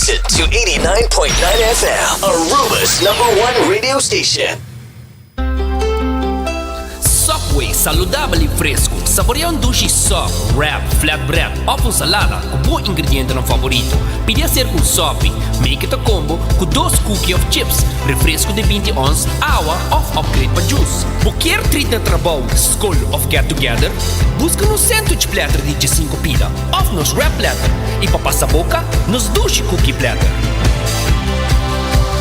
Listen to 89.9 FM, Aruba's #1 radio station. Subway, saudável e fresco. Saboreia dushi soft, wrap, flatbread ou com salada com bom ingrediente no favorito. Pide a ser com sopi. Make it a combo com 2 cookies of chips, refresco de 20 ons, água ou upgrade para juice. Qualquer treat na trabalho, school of get together, busca no sandwich platter de 5 pila, ou nos wrap platter. E para passar a boca, nos dushi cookie platter.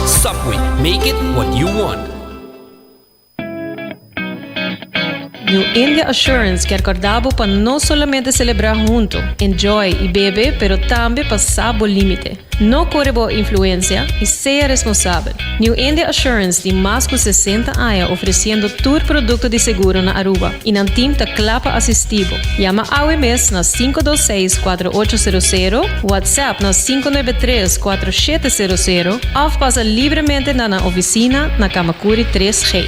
Subway, make it what you want. New India Assurance quer acordar para não somente celebrar junto, enjoy e beber, pero também passar o limite. Não corre boa influência e seja responsável. New India Assurance tem mais de 60 anos oferecendo todo produto de seguro na Aruba e não tem clapa assistivo. Llama AWMS na 526-4800, WhatsApp na 593-4700 ou passa livremente na oficina na Kamakuri 3G.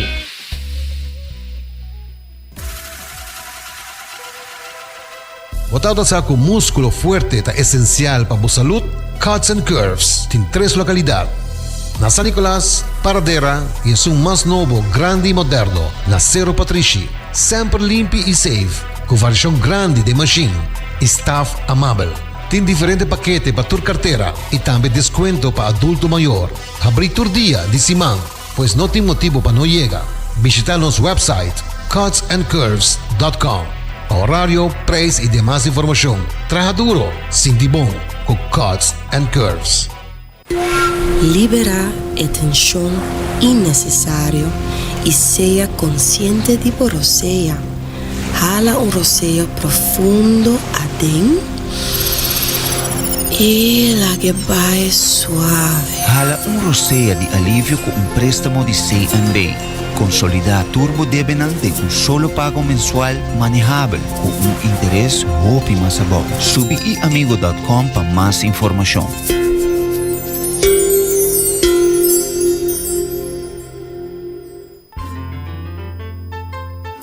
Botado sa com músculo fuerte está essencial para a saúde, Cuts and Curves tem 3 localidades. Na San Nicolás, Paradera e é um mais novo, grande e moderno, na Cerro Patrici. Sempre limpo e safe, com variação grande de machine. Staff amável. Tem diferentes paquetes para tua carteira e também desconto para adulto maior. Abrir todo dia de semana, pois não tem motivo para não chegar. Visitar nosso website cutsandcurves.com. Horário, preço e demais informação. Traja duro, sinti bom, com Cuts and Curves. Libera a tensão innecessária e seja consciente de por roceia. Jala roceio profundo adentro e la que vai suave. Jala roceia de alívio com préstamo de C&B. Consolidar Turbo Debenal de solo pago mensual manejável com interés hopi mais bom. Subiiamigo.com para mais informação.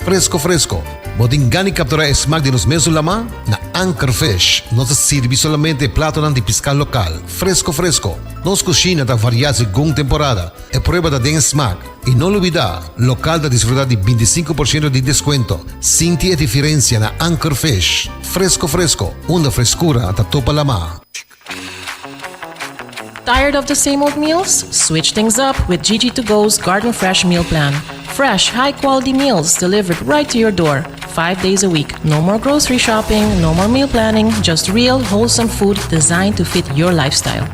Fresco. Bodingani capturar smack de nos mesos lama na Anchor Fish. Nos sirve solamente plato de pescar local. Fresco. Nos cozinha da variar según temporada. É prueba da den smack. E não olvidar, local da desfrutar de 25% de desconto. Sinti a diferença na Anchor Fish. Fresco. Uma frescura até topa lama. Tired of the same old meals? Switch things up with GG2Go's Garden Fresh Meal Plan. Fresh, high-quality meals delivered right to your door, 5 days a week. No more grocery shopping, no more meal planning, just real, wholesome food designed to fit your lifestyle.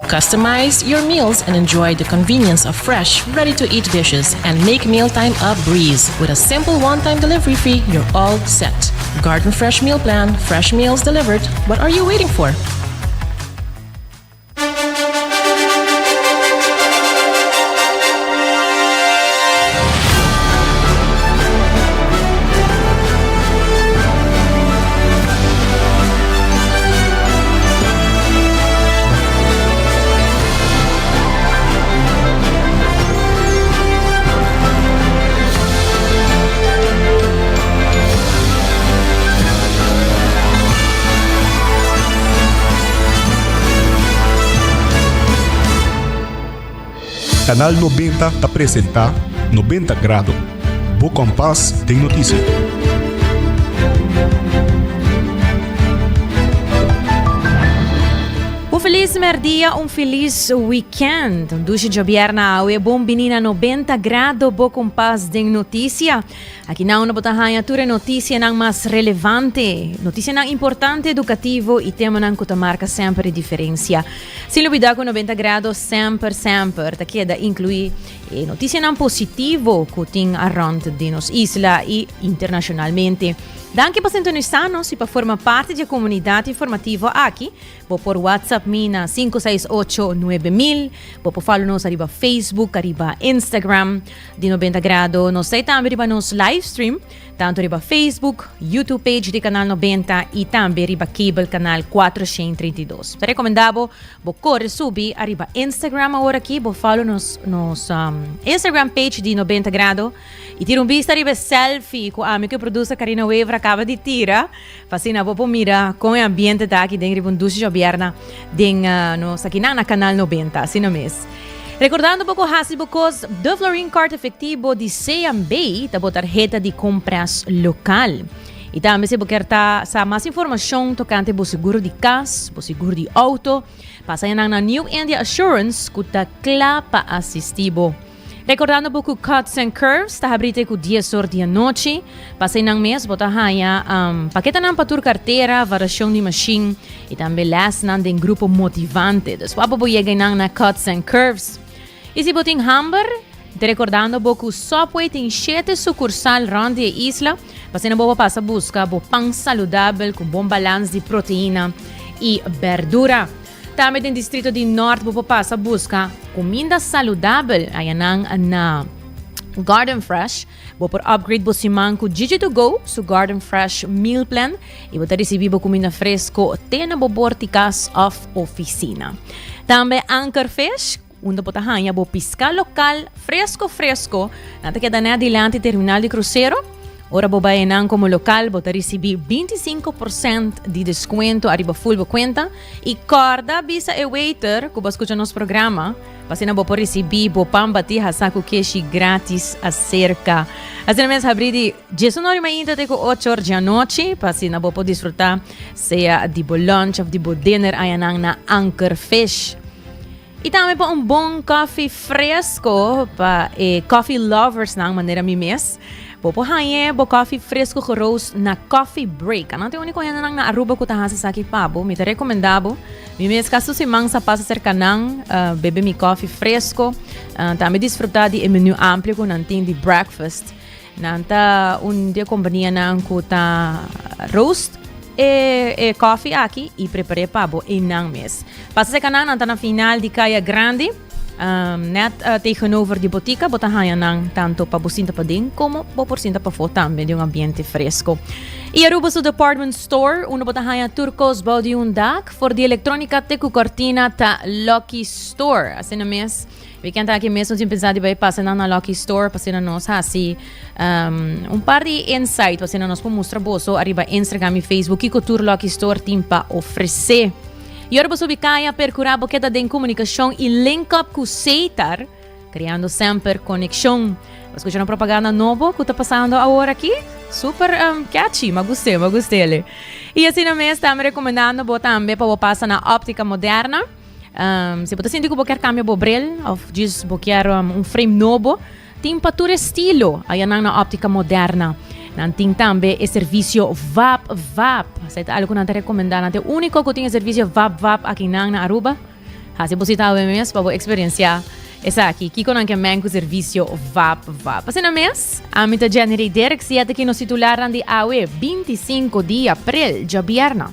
Customize your meals and enjoy the convenience of fresh, ready-to-eat dishes and make mealtime a breeze. With a simple one-time delivery fee, you're all set. Garden Fresh Meal Plan, fresh meals delivered. What are you waiting for? Canal 90 apresenta 90 Grado. Bo Compass tem notícia. Feliz merdia, feliz weekend. Duši Jobierna, é bom menina 90 grado, bo compás de notícia. Aqui na una botahanha tura notícia não mais relevante, notícia não importante, educativo e tema não que marca sempre diferença. Sem dúvida com 90 graus sempre, tá queda incluir notícia não positivo que tem around de nos isla e internacionalmente. Danke para sintonizar-nos e para formar parte da comunidade informativa aqui. Vou por WhatsApp na 5689000. Vou por falar-nos arriba Facebook, arriba Instagram de 90 graus. Nós temos também arriba nos live stream, tanto arriba Facebook, YouTube page de Canal 90 e também arriba cable Canal 432. Te recomendavo, vou correr subir arriba Instagram agora aqui. Vou falar nos Instagram page de 90 graus. E tiro vista arriba selfie com a amiga que produz Karina Wevra acaba de tirar, fascina po mira com o ambiente tá aqui dentro de Dushi Jobierna, aqui na canal 90, assim não mesmo. Recordando um pouco hasibukos do Florin Card efetivo de CMB, tá botar tarjeta de compras local. E também se você quer sa mais informação tocante ao seguro de casa, ao seguro de auto, passa na New India Assurance que tá claro para assistibo. Recordando um pouco Cuts and Curves, está abrindo com 10 horas da noite. Passei nang mês, bota haya paketa ng patur carteira, variação de machine e também last nang den grupo motivante. Después po llegue nang na Cuts and Curves. E se botin Hamburg, te recordando pouco Subway tem 7 sucursal ronde a isla. Passei na boa passa busca bo pão saludável com bom balanço de proteína e verdura. Também no distrito de Norte, você passa busca comida saudável ayan na Garden Fresh. Você por upgrade você manco Gigi2Go su Garden Fresh Meal Plan e você receber comida fresco tena boborticas of oficina. Também Anchor Fish, onde você hanya bo pisca local fresco. Nata queda na adiante terminal de cruzeiro. Ora bobayanan como local, bota receber 25% de desconto arriba full bo conta e corda bisa e waiter que escuta nosso programa, para não por receber bo pambati hasaku keshi grátis acerca. Assim mesmo abrir de 19h até 8h da noite, para não por desfrutar seja de bo lunch ou de bo dinner ayanang na Anchor Fish. E também para bom coffee fresco para coffee lovers na maneira mimes. Popo haye bo coffee fresco roast na Coffee Break. Ano te único yan na Aruba ko tahasa sa akin pabo. Mi te recomendabo. Mi mes kaso si mang sa pasa cerca nang bebe mi coffee fresco. Também desfrutar de menu amplio ko nanting di breakfast. Nanta dia companhia nang ko ta roast e coffee aqui e prepare pabo nang mes. Pasa cerca nang nanta na final di Kaya Grande. Net tegenover die botica, botahanha nang tanto pa businta pa din como poporsinta pa fo também de ambiente fresco. E Aruba su department store, uno botahanha turcos body undak for di electronica teku cortina ta Lucky Store. Assim na mes, we kan aqui mesmo sem pensar de vai passar na Lucky Store, passar na nós assim par de insight, passar na nós para mostrar boso arriba Instagram e Facebook que tour Lucky Store timpa oferecer. E agora você vai percurar a boqueta de comunicação e link up com o Seitar, criando sempre conexão. Você escuta uma propaganda nova que está passando agora aqui? Super catchy, mas gostei. E assim mesmo, estamos recomendando também para passar na óptica moderna. Se você sentir que você quer cambiar o bril, ou diz que você quer frame novo, tem para todo estilo aí na óptica moderna. Nanting também é serviço VAP. Sa ito algo natin recomendar natin. Único que tem serviço VAP aqui na Aruba. Se você está mesmo para experiência essa aqui. Kiko nang kemen ko serviço VAP. Assim na mês, a mita January Derek siya aqui no titularan de AWE 25 de abril, Jobierna.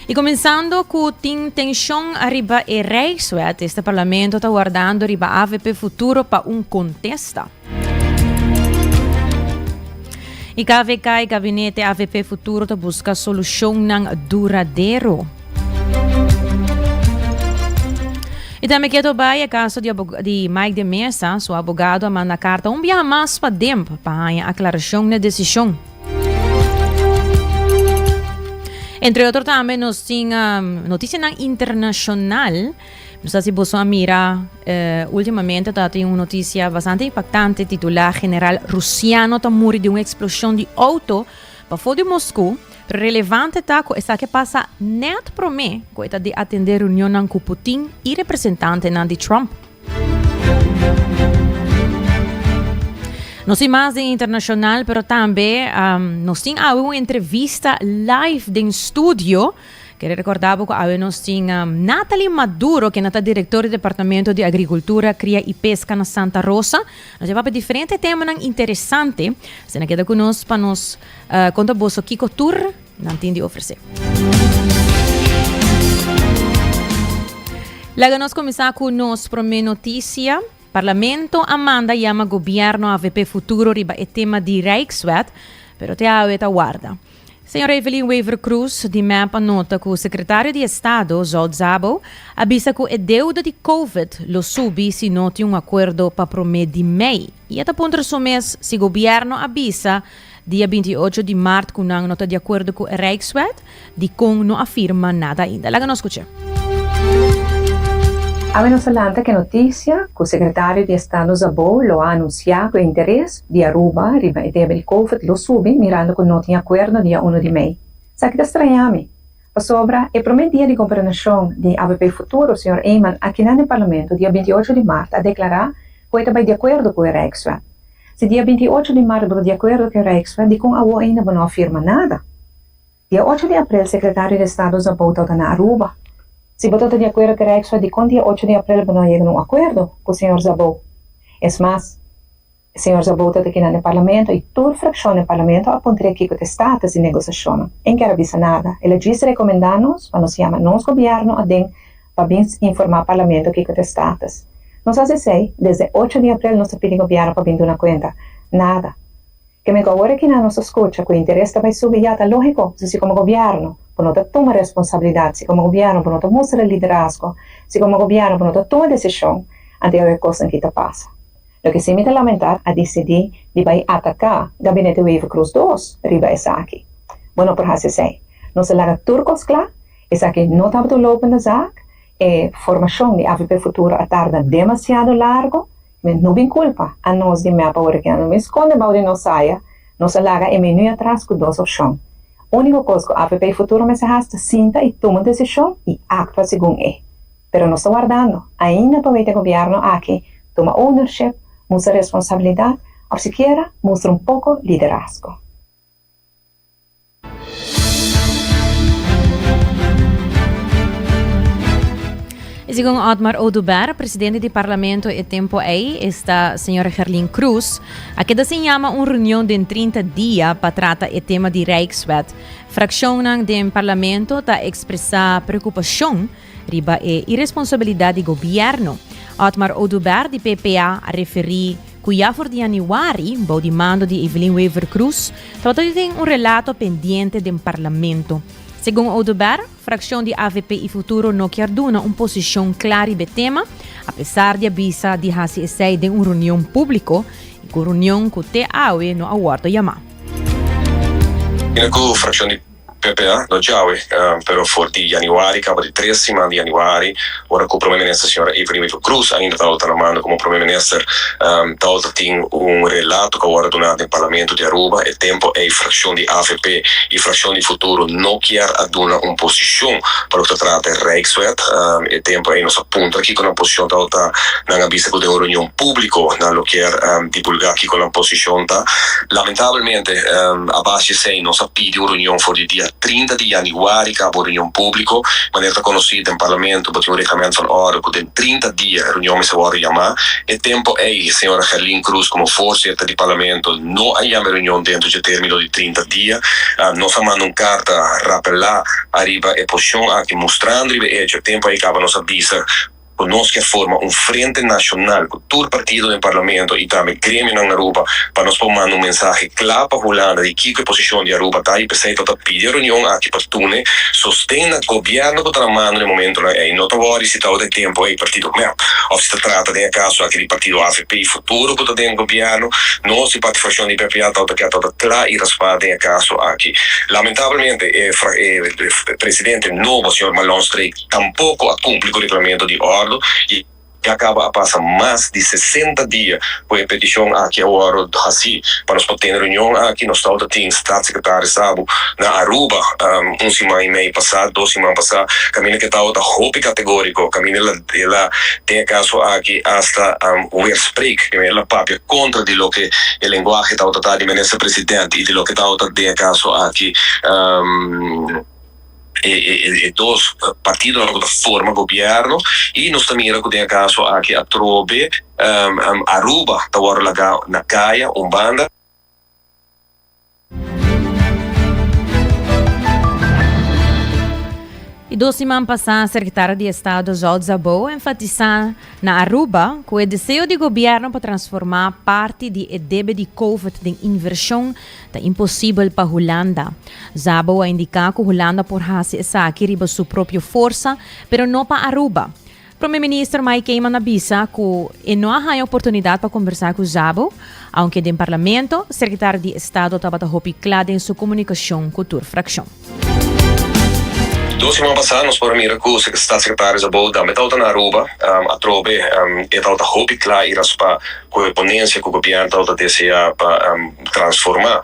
E começando com tensão arriba e Rijkswet, este parlamento está guardando arriba AVP Futuro para contesta. E KVK e Gabinete AVP Futuro está busca solução duradouro. E também que vai o caso de Mike de Mesa, seu advogado manda carta dia mais para tempo para a aclaração da decisão. Entre outros também nós temos notícia internacional. Não sei se você mira, ultimamente tem uma notícia bastante impactante titular General Russiano está morrendo de uma explosão de auto para fora de Moscou. Pero relevante está que passa net para mim que de atender reunião com Putin e representante de Trump. Nós temos mais de internacional, pero também nós temos uma entrevista live de estúdio. Quero recordar que nós temos Nathalie Maduro, que é diretora do Departamento de Agricultura, Cria e Pesca na Santa Rosa. Nós vamos para diferentes temas interessantes. Se não queda conosco para nos contar o Kiko Tour, não tem de oferecer. Logo nós começar com nossa primeira notícia. Parlamento Amanda chama governo AVP Futuro riba e tema di Rijkswet, pero te aveta guarda. Senhora Evelyn Weaver Cruz, di MEP nota que o secretário de Estado, Zod Zabo, avisa que a deuda de Covid lo subi se não tem acordo para prometer de MEI. E até ponto do mês, se o governo avisa, dia 28 de março, que não está de acordo com a Rijkswet, de Kong não afirma nada ainda. Lá que nós escutamos. Abbiamo adelante che notizia che il segretario di Estado Zabo lo ha anunciato interesse di Aruba riba il tema di Covid lo subi mirando che non tinha accordo dia 1 di Mei. Sa che da straniami. Pa sobra e promedia di governazione di AVP Futuro, signor Eyman, aqui no Parlamento, dia 28 di marzo, a declarar que está de acordo com a Rijkswet. Se dia 28 de março está de acordo com a Rijkswet, de com a UA ainda não afirma nada. Dia 8 de abril, o secretário de Estado Zabo está na Aruba. Se botou de acordo com a Rijkswet, de com dia 8 de abril não chega num acordo com o senhor Zabo. É mais, o senhor Zabo está aqui no Parlamento e toda a fração do Parlamento apontaria aqui com o status de negociação. Em que avisa nada. Ele disse recomendar-nos, para nos chamar nosso governo, para informar o Parlamento aqui com o status. Nós acessei, desde 8 de abril, nós pedimos ao governo para vir uma conta. Nada. Que me agora que na nossa escuta, que o interesse vai subir, já está lógico, se como governo, para não tomar responsabilidade, se como governo, para não mostrar liderazgo, se como governo, para não tomar decisão, ante a coisa que passa. O que se me lamentar a decidir de vai atacar o gabinete Weaver Cruz 2, riba essa aqui. Bueno, por acessei. Nós laga turcos claro, essa aqui não está muito louco na zac, formação de AVP Futuro a tarda demasiado largo, mas não tem culpa a nós de MEP agora que não me esconde balde não saia, nós laga e menu atrás com duas opções. Única coisa que a AVP Futuro me se rasta sinta e toma decisão e actua segundo é. Pero não está guardando, ainda para o governo aqui toma ownership, mostra responsabilidade, ou sequer mostra pouco liderazgo. Segundo Otmar Oduber, presidente do Parlamento e tempo aí, está a senhora Gerlin Cruz, a que se chama uma reunião de 30 dias para tratar o tema de Rijkswet. Fração do Parlamento está expressar preocupação riba a irresponsabilidade do governo. Otmar Oduber, de PPA, a referir que já for de januário, o demando de Evelyn Weaver Cruz, tem relato pendente do Parlamento. Segundo Oduber, fração de AVP e Futuro não quer dar uma posição clara do tema, apesar de avisar de que se de uma reunião pública e que a reunião que o TAE não aguarda chamar. Inaku fração de PPA do Jawi, pero for di januari, cabo di 3 semana di januari, ora com o primeiro-ministro, a senhora Evelyn Weaver Cruz, ainda está trabalhando como primeiro-ministro, tem relato que agora donado no Parlamento de Aruba, e tempo é fração de AVP e fração de Futuro não quer dar uma posição para o que trata de Rijkswet, e tempo é nossa ponta aqui com a posição está na vista de uma reunião pública, não quer divulgar aqui com a posição tá. Lamentavelmente, a base sei nossa pede uma reunião for de dia 30 de januari, cabo reunião público, maneira está conhecida no Parlamento, porque um regulamento van orde, que tem 30 dias a reunião se pode chamar, e tempo é, senhora Gerlin Cruz, como voorzitter do Parlamento, não há uma reunião dentro de término de 30 dias, nós mandamos uma carta rappelar arriba a posição aqui mostrando, e o tempo aí acaba nossa visa, conosco forma frente nacional com todo partido no Parlamento e também grêmio na Aruba para nós mandar mensagem claro para a Holanda de que posição de Aruba está e pensei toda pedir reunião aqui para tune sostena o governo que está mandando no momento e não está agora se está o tempo aí partido MEP ou se trata de caso aqui de partido AVP e Futuro que está dentro do governo não se pode fazer de PPA está claro e respalda em caso aqui lamentavelmente o presidente novo senhor Malone Street tampouco cumpre o regulamento de ordem e acaba a passar mais de 60 dias com a petição aqui agora assim para nós ter reunião aqui no estado tem staatssecretário Sabo na Aruba semana e meia passada 2 semanas passadas caminho que está outra roupa categórico caminho ela tem caso aqui hasta weerspreek que ela papia contra de lo que a linguagem está outra de ministro presidente e de lo que está outra tem caso aqui e dos partidos da forma governo e nós também tem caso aqui a trobe Aruba está agora na caia banda. E 2 semanas passadas, o secretário de Estado Jorge Zabou enfatizou na Aruba que o desejo do governo para transformar parte do débito de COVID em inversão é impossível para a Holanda. Zabou a indicar que a Holanda por fazer essa aqui riba sua própria força, mas não para Aruba. O primeiro-ministro Mike Keiman avisa que não há oportunidade para conversar com Zabou, aunque no parlamento, o secretário de Estado estava claro em sua comunicação com a fração. 2 semanas passadas, nós podemos mirar que o secretário Zabou da metal na Aruba, a trobe, e tal da hopi claro iras para a ponência que o governo tal da deseja para transformar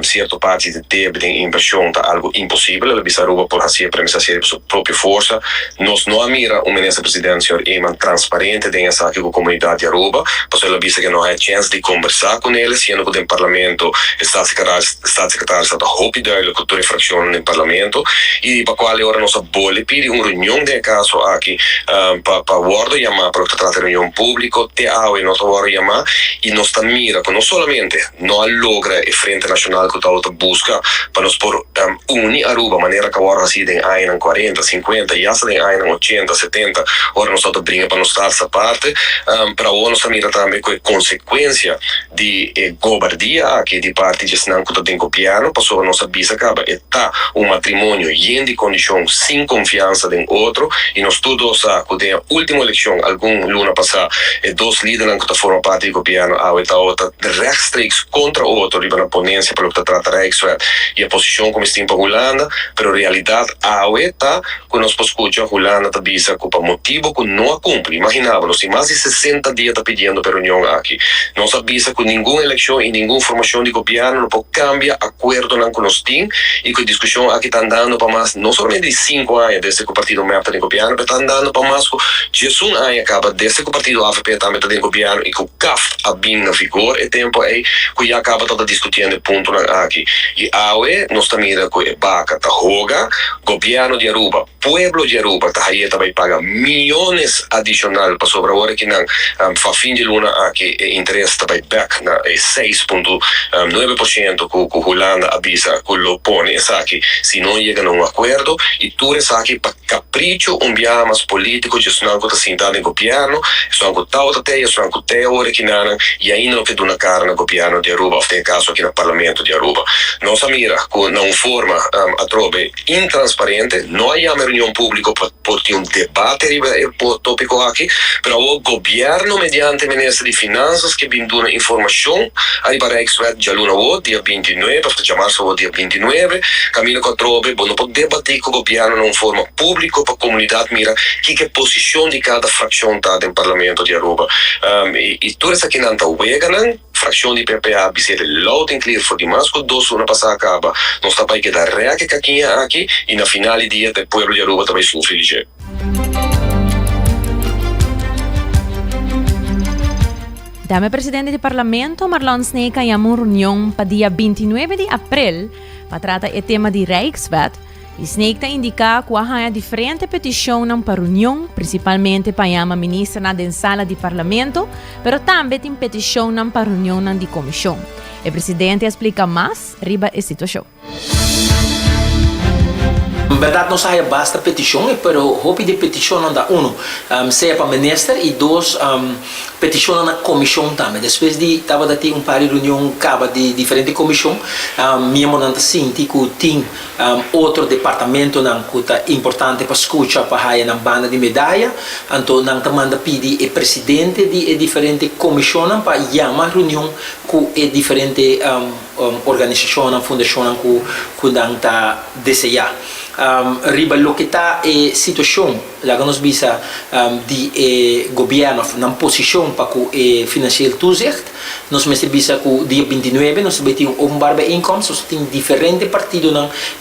certa parte de débito em inversão tá algo impossível. Ela bisa Aruba por fazer premissa ser sua própria força. Nós não mira o ministro presidente senhor Eman transparente dentro essa aqui com a comunidade de Aruba, pois ela bisa que não há chance de conversar com eles, sendo que no parlamento está secretário está hopi duidelijk que toda fração no parlamento e para qual hora nossa bolha pede uma reunião de caso aqui para guarda chamar para tratar reunião pública te ao e nossa guarda chamar e nós está mira que não somente não logra a frente nacional que está busca para nós por unir Aruba maneira que agora assim tem aí em 40, 50 e até tem aí em 80, 70 agora nós está brinca para nós estar essa parte para o nós está mira também com a consequência de goverdia aqui de parte de senão que tem copiano passou a nossa bisa acaba está matrimônio em de condição sem confiança em outro e nós todos que a última eleição algum luna passada 2 líderes que foram parte do governo a outra rechtstreeks contra outro riba na ponência pelo que trata Rijkswet e a posição como está em Holanda, pero realidade a está que nós escuta Holanda está bisa que por motivo que não cumpre. Imaginávamos se mais de 60 dias está pedindo para a União aqui nós avisa que nenhuma eleição e nenhuma formação de governo não pode cambiar acordo que nós temos e que a discussão aqui está andando para mais não somente de 5 anos desde que o partido MEP está em governo, mas está andando para mais que 1 ano acaba desde que o partido AFP também está em governo e que o CAF a bem na vigor e tempo aí que já acaba toda discutindo o ponto aqui e AOE nós também mira que Baca está roga governo de Aruba pueblo de Aruba está aí também paga milhões adicional para sobre agora que não fa fim de luna aqui interesse também back na 6.9% que Holanda avisa que lo pone essa aqui se não chega a acordo e tudo essa aqui para capricho mais político de não que está sentado em governo só que tal até só que até hora que não e ainda não que dá na cara no governo de Aruba tem caso aqui no parlamento de Aruba nossa mira que não forma a trobe intransparente não há uma reunião pública para ter debate o tópico aqui para o governo mediante o ministro de Finanças que vem dando informação aí para Rijkswet já luna o dia 29 para chamar-se o dia 29 caminho com a trobe não pode debater com o governo não forma público para a comunidade mira que é a posição de cada fração está no parlamento de Aruba e tudo isso aqui não está uegando fração de PPA vai ser loud and clear for demais que 2 anos passar acaba não está para que dar reaque aqui e na final do dia o povo de Aruba também sofre ligeiro. Dame presidente do parlamento Marlon Sneeka chamou uma reunião para dia 29 de abril para tratar o tema de Rijkswet. E Sneeka indica que há diferente petição para a reunião, principalmente para a ministra na sala do parlamento, mas também tem petição para a reunião da comissão. O presidente explica mais sobre a situação. Na verdade, não sai basta petição, mas o de petição não dá seja para o ministro e 2 petição na comissão também. Depois de estava dando par de reunião caba de diferente comissão, minha monanta senti que tem outro departamento que está importante para escutar para na banda de medalha, então não está manda pedir o presidente de diferente comissão para chamar reunião com diferente organização, fundação que não está desejar. Riba lo que está a situação lá que nós bisa de governo na posição para que financiar toezicht nós mesmo bisa que dia 29 nós temos openbare inkomsten nós tem diferente partido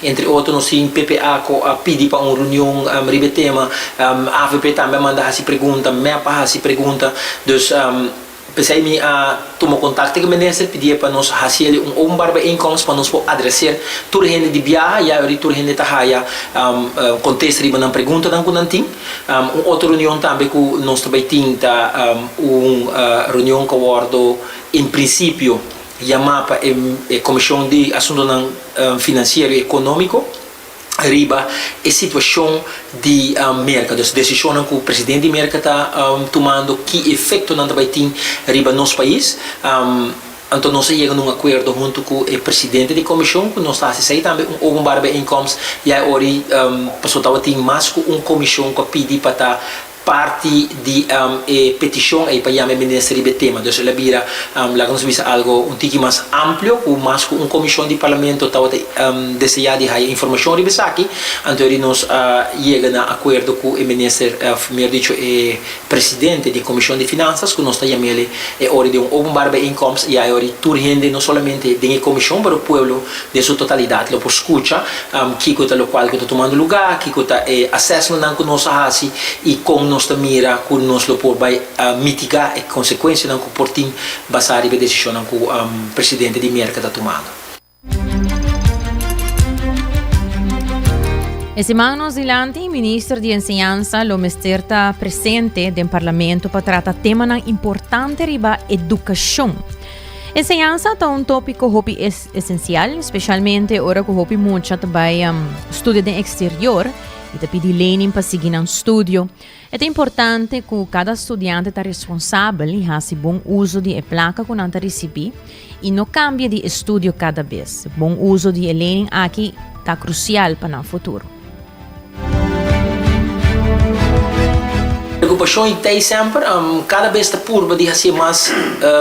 entre outros nós tem PPA que pede para uma reunião riba tema AVP também manda essa pergunta MEPA essa pergunta dus pensei me tomou contato com o ministro pedia para nós fazer openbare inkomsten para nós adressar toda gente de viagem e toda gente tá contesta riba na pergunta que não tem outra reunião também que nós também tem uma reunião que abordo em princípio chamar para a comissão de assuntos financeiros e econômicos riba a situação de América, das decisões que o presidente de América está tomando, que efeito não vai ter riba no nosso país. Então nós chegamos a um acordo junto com o presidente da comissão, que nós estamos aí também um barba incomes, e aí passou a ter mais que uma comissão que pede para parte de petição aí para o ministério de tema. Então, ela vira lá nos visa algo tique mais amplo, com mais com uma comissão de parlamento estava desejado de informação sobre isso aqui. Então, nós chegamos a acordo com o ministério, melhor dicho, o presidente da comissão de finanças, que nós estamos chamando hora de um barba incomes, e aí hora turgente não somente da comissão, para o povo de sua totalidade. Lo por escuta, que está o qual está tomando lugar, que está assessment que nós fazemos e com nós mira que nós vai mitigar as consequências que portim basar e decisão que o presidente de América está tomando. Esse ano, o ministro de Enseñanza lo está presente no parlamento para tratar tema importante riba educação. Enseñanza é um tópico hobby essencial, especialmente ora que o hobby muito também estuda no exterior e te pede learning para seguir no estudo. É importante que cada estudante está responsável e faça bom uso de placa que não recebe e não cambie de estudo cada vez. Bom uso de learning aqui está crucial para o futuro. A preocupação é sempre, cada vez está por de ser mais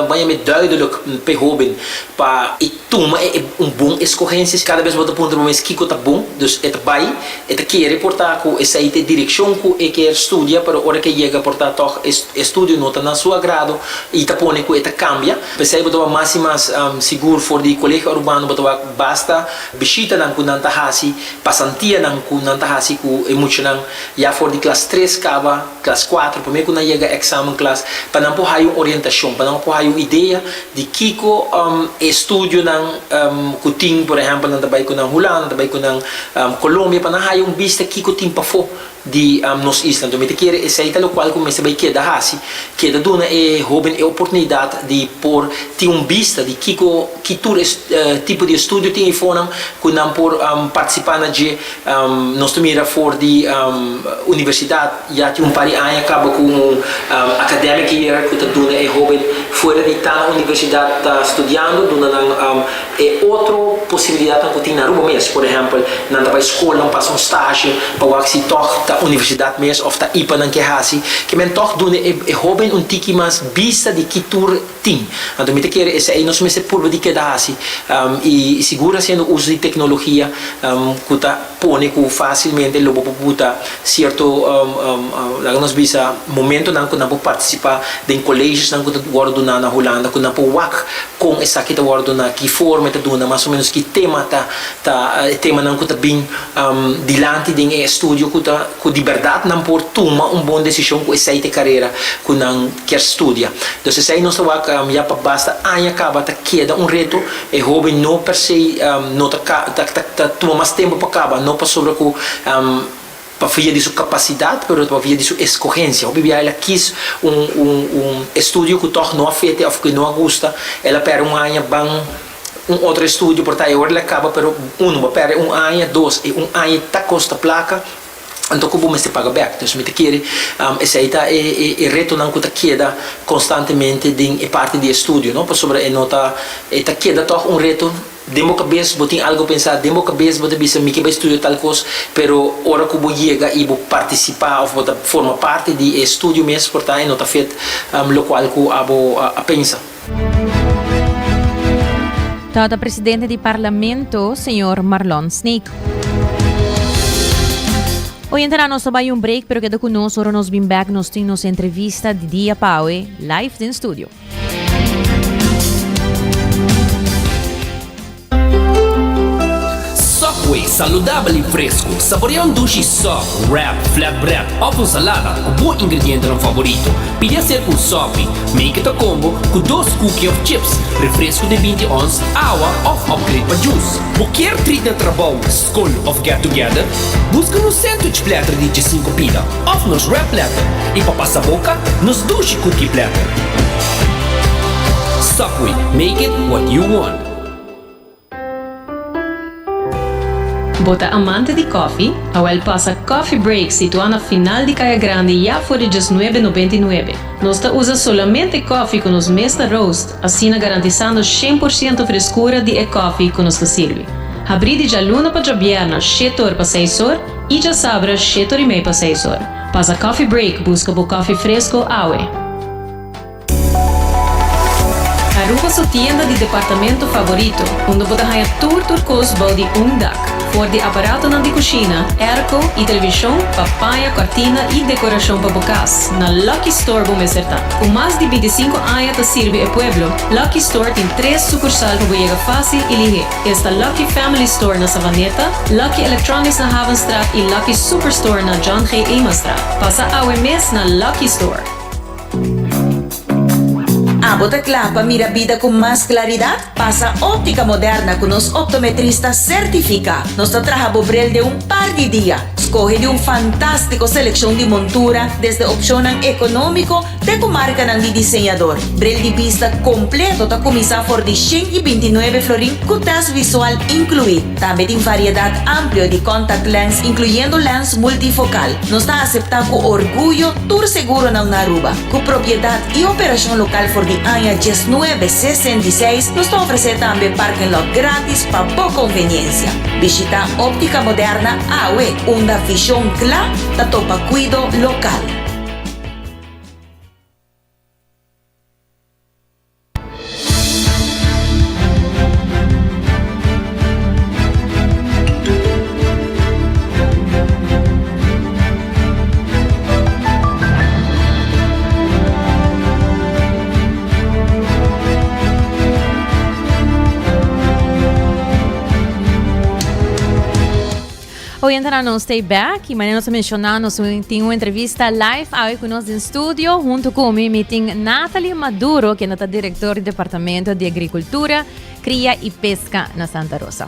bem duidelijk para o jovem, para tomar bom escolhência, cada vez mais ponto mais que está bom, então quer reportar com essa direção que quer estudar para hora que chega portar toch estudo nota na sua grado e está põe que cambia, pensei que botar mais seguro for de colégio urbano, botar basta visita não kunanta hasi, passantia não kunanta hasi ku emocional, já for de classe 3 cava, classe 4, para mim quando chega exame classe, para não pôr aí orientação, para não pôr aí ideia de que estudo não kuting, por exemplo, não trabalho com a Holanda, trabalho com a Colômbia, para não aí vista que kuting para fora de nos islas. Então, me quer essa é o qual começa a queda hasi, queda dona é jovem a oportunidade de por ter vista de que tipo de estudo tem fora, que não por participar na de nós mira for de universidade, já tem par de ano acaba com academic year que dona é jovem fora de estar na universidade está estudando, dona é outra possibilidade que tem na rua mesmo, por exemplo, não vai escola, não passa estágio, para o se toca universidade mesmo, ou está IPA não quer hasi, que men toch doen é jovem tiki mais vista de que tur tem. Então me te quer esse aí nós me se por de que da hasi e segura sendo uso de tecnologia que tá pone que facilmente lobo puta certo lá nós visa momento não que não pode participar de colégios não que guardo na Holanda que não pode work com essa que tá guardo na que forma tá dona mais ou menos que tema tema não que tá bem dilante de estúdio que tá com liberdade não por tomar boa decisão com essa carreira que não quer estudar. Então se aí nós vamos já para basta aí acaba tá queda reto é jovem não per se não tá toma mais tempo para acabar não para sobre com para via de sua capacidade, mas para via de sua escolhência. Obviamente ela quis estúdio que toch não afeta ou que não gosta, ela perde ano bem outro estúdio por aí ela acaba pero perde ano 2 e ano tá costa placa. Então como se paga back, então se me quer essa aí tá é reto não que tá queda constantemente de parte de estúdio, não para sobre nota tá queda toch reto demo cabeça botin algo pensar demo cabeça botar bisa me que vai estudar tal coisa, pero hora que vou chega e vou participar ou vou forma parte de estúdio mesmo por aí não tá feito lo qual que a pensa. Tata presidente do parlamento, senhor Marlon Snake. Hoy entrará nos vai break, pero queda conosco, ahora nos bem back, nos temos entrevista de Dia Paue, live in studio. Subway, saudável e fresco. Saboreia dushi soft, wrap, flatbread ou salada com bom ingrediente no favorito. Pide ser com sopi, make it a combo com 2 cookies of chips, refresco de 20 ons, água ou upgrade para juice. Qualquer treat na trabalho, school of get together, busca no sandwich platter de 5 pila, ou nos wrap platter, e para passar a boca, nos dushi cookie platter. Subway, make it what you want. Bota amante de coffee, Awel passa Coffee Break situado na final de Caia Grande já por $19,99. Nós usa solamente coffee com os Mesta Roast, assim garantizando 100% frescura de coffee que nos sirve. Abri de luna para Jabierna, 7 horas para 6 horas, e já sabra 7 horas e meia para 6 horas. Passa Coffee Break, busca por coffee fresco, Awe. Aruba sua tienda de departamento favorito, onde você ganha turcos de dak, for de aparato de cozinha, airco e televisão, papaya, cortina e decoração para bocas. Na Lucky Store vamos acertar. Com mais de 25 anos de servir ao pueblo, Lucky Store tem 3 sucursais para chegar fácil e ligeiro. Esta Lucky Family Store na Savaneta, Lucky Electronics na Havenstraat e Lucky Superstore na John G. Eamonstraat. Passa ao mês na Lucky Store. Bota clapa, mira vida con más claridad. Pasa óptica moderna con los optometristas certificados. Nos trabaja Bobrel de un par de días. Escoge de un fantástico selección de montura desde opción económico de comarca de diseñador. Brel de vista completo ta comisa por de 129 florín con test visual incluido. También en variedad amplia de contact lens incluyendo lens multifocal. Nos está aceptado con orgullo tour seguro na Aruba. Con propiedad y operación local por de año 1966 nos ofrece también parking lot gratis para boa conveniencia. Visita Óptica Moderna AWE, una visión clara da topa cuido local. Hoy entramos Stay Back e mañana nos mencionamos tem uma entrevista live aí conosco em estúdio junto com mim tem Nathalie Maduro, que é a diretora do Departamento de Agricultura, Cria e Pesca na Santa Rosa.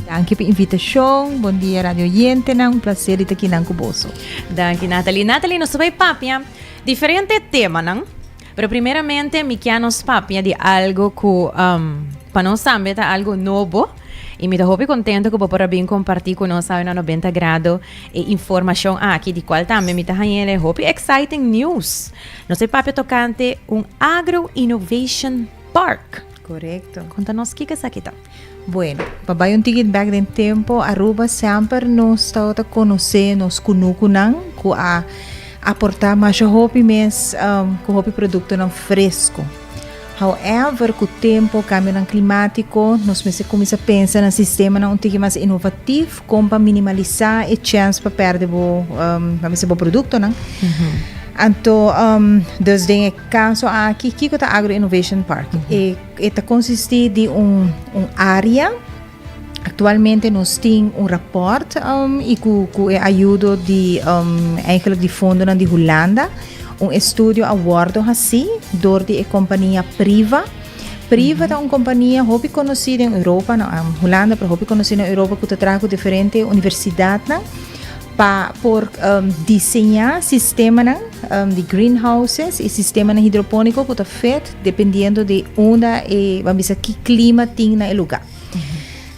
Danke pela invitação. Bom dia, Radio Oyente. Um prazer estar aqui com você. Danke, Nathalie. Nathalie, nós vai papia diferente tema, não? Pero primeiramente, me quer nos papia de algo que para nós também é algo novo. E me estou muito contente que para bem compartilhar com nós na 90 graus informação aqui de qual também me está muito exciting news. Nós é papel tocante Agro Innovation Park. Correto. Conta-nos o que é isso aqui. Bueno, para um ticket back de tempo, Aruba sempre nos está a conhecer, nos kunukunan, que a aportar mais hopi mes, com hopi produto não fresco. However, com o tempo, o cambio climático, nós começamos a pensar no sistema um pouco mais inovativo, como para minimalizar a chance para perder o produto, não? Então, desde o caso aqui, que é o Agro Innovation Park? Ele consiste de área. Atualmente nós temos rapport e com a ajuda de de fundo de Holanda. Estúdio award assim, door de companhia Priva. Priva é uma companhia muito conhecida em Europa, na Holanda, mas muito conhecida em Europa, que trabalha diferentes universidades para desenhar sistemas de greenhouses e sistemas hidropônicos que é feito dependendo de onde vamos dizer que clima tem no lugar.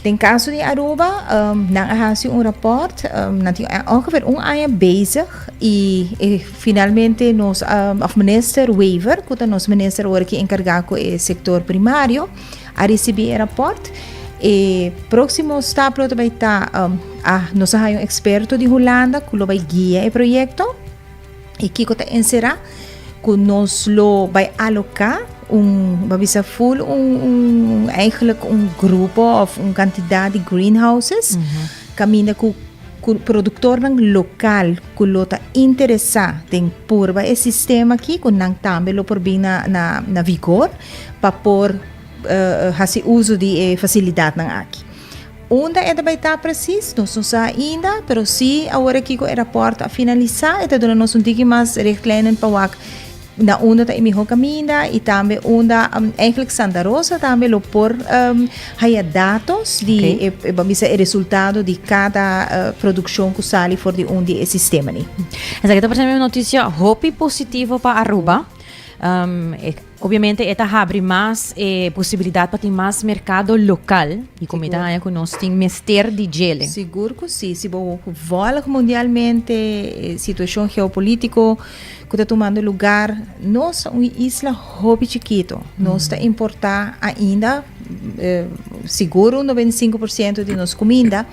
No caso de Aruba, nós fazemos rapport, nós temos ongeveer ano bezig e finalmente nós, o minister Weaver, que é o nosso minister que é encarregado do setor primário, a receber o rapport. E próximo step vai estar, nós temos experto de Holanda que vai guiar o projeto e que vai encerrar que nós vai alocar eigenlijk grupo of quantidade de greenhouses caminha com o produtor local que está interessado em pôr esse sistema aqui que não também por bem na vigor para pôr fazer uso de facilidade aqui. Onde vai estar preciso, não sei ainda, mas se agora que o aeroporto a finalizar, então dando-nos pouco mais richtlijnen para na onda da melhor caminho e também onda eigenlijk Santa Rosa também lo por dados de resultado de cada produção que sai fora de onde é sistema ni. Essa aqui tá para uma notícia hopi positivo para Aruba. Obviamente, esta abre más posibilidad para ter mais mercado local e como está que nós tem mester de gele. Seguro que sim. Se vola mundialmente, situação geopolítica que está tomando lugar, nós uma isla hobby chiquito. Nós está importar ainda seguro 95% de nossa comida.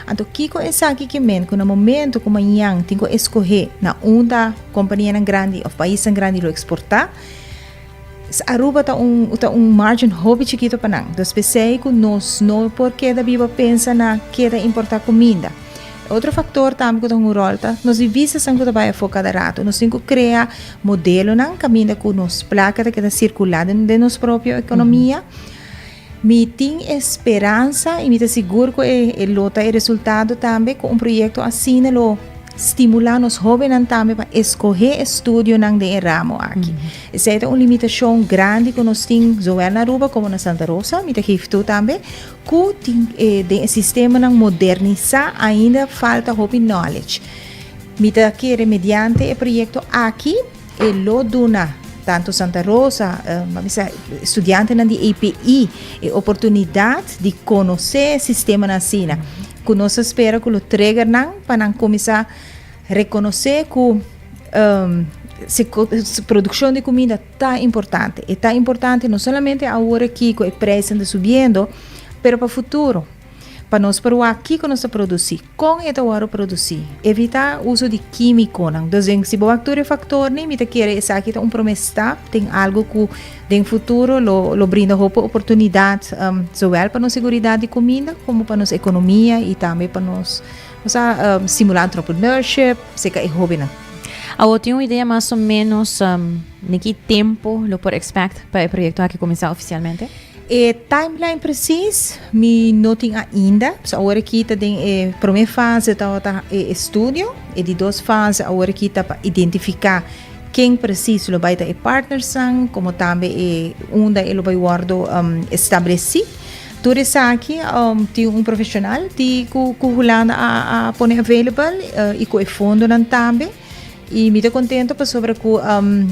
Então, Kiko é aqui que no momento como amanhã tem que escolher na onda companhia grande ou país grande lo exportar. Aruba tá margem hobby chiquito para não. Então, específico nós não porque da Bíblia pensa na que da importar comida. Outro fator também que tem um rol, tá? Nós vivemos sem que vai focar da rato. Nós temos que criar modelo não caminha com nos placa que está circulando de nossa própria economia. Me tem esperança e me seguro que lota o resultado também com projeto assim lo estimular os jovens também para escolher estudo não de ramo aqui. Essa é uma limitação grande que nós temos zowel na Aruba como na Santa Rosa, me tem também que o sistema não modernizar ainda falta hobby knowledge. Me tem que mediante o projeto aqui lo duna tanto Santa Rosa, estudiante de EPI, oportunidade de conhecer o sistema na Sina. Que nós espera que o trigger não para começar a reconhecer que a produção de comida está importante. E está importante não somente agora que o preço está subindo, mas para o futuro. Para nós provar aqui que nós produzir, com esta hora produzir, evitar o uso de químico. Então, se o fator nem me quer essa aqui um promessa, tem algo que no futuro lo brinda oportunidade, zowel para nossa segurança de comida, como para nossa economia e também para nós simular entrepreneurship, se que é hobby. Eu tenho uma ideia mais ou menos de que tempo lo por expect para o projeto aqui começar oficialmente? Timeline preciso, me não tenho ainda. Agora aqui tem a primeira fase tá estudo e de duas fases agora aqui tá para identificar quem precisa vai ter partners como também onde ele vai guardo estabelecer. Tudo isso aqui tem profissional que Hulana a pôr available e com o fundo também. E me estou contente sobre que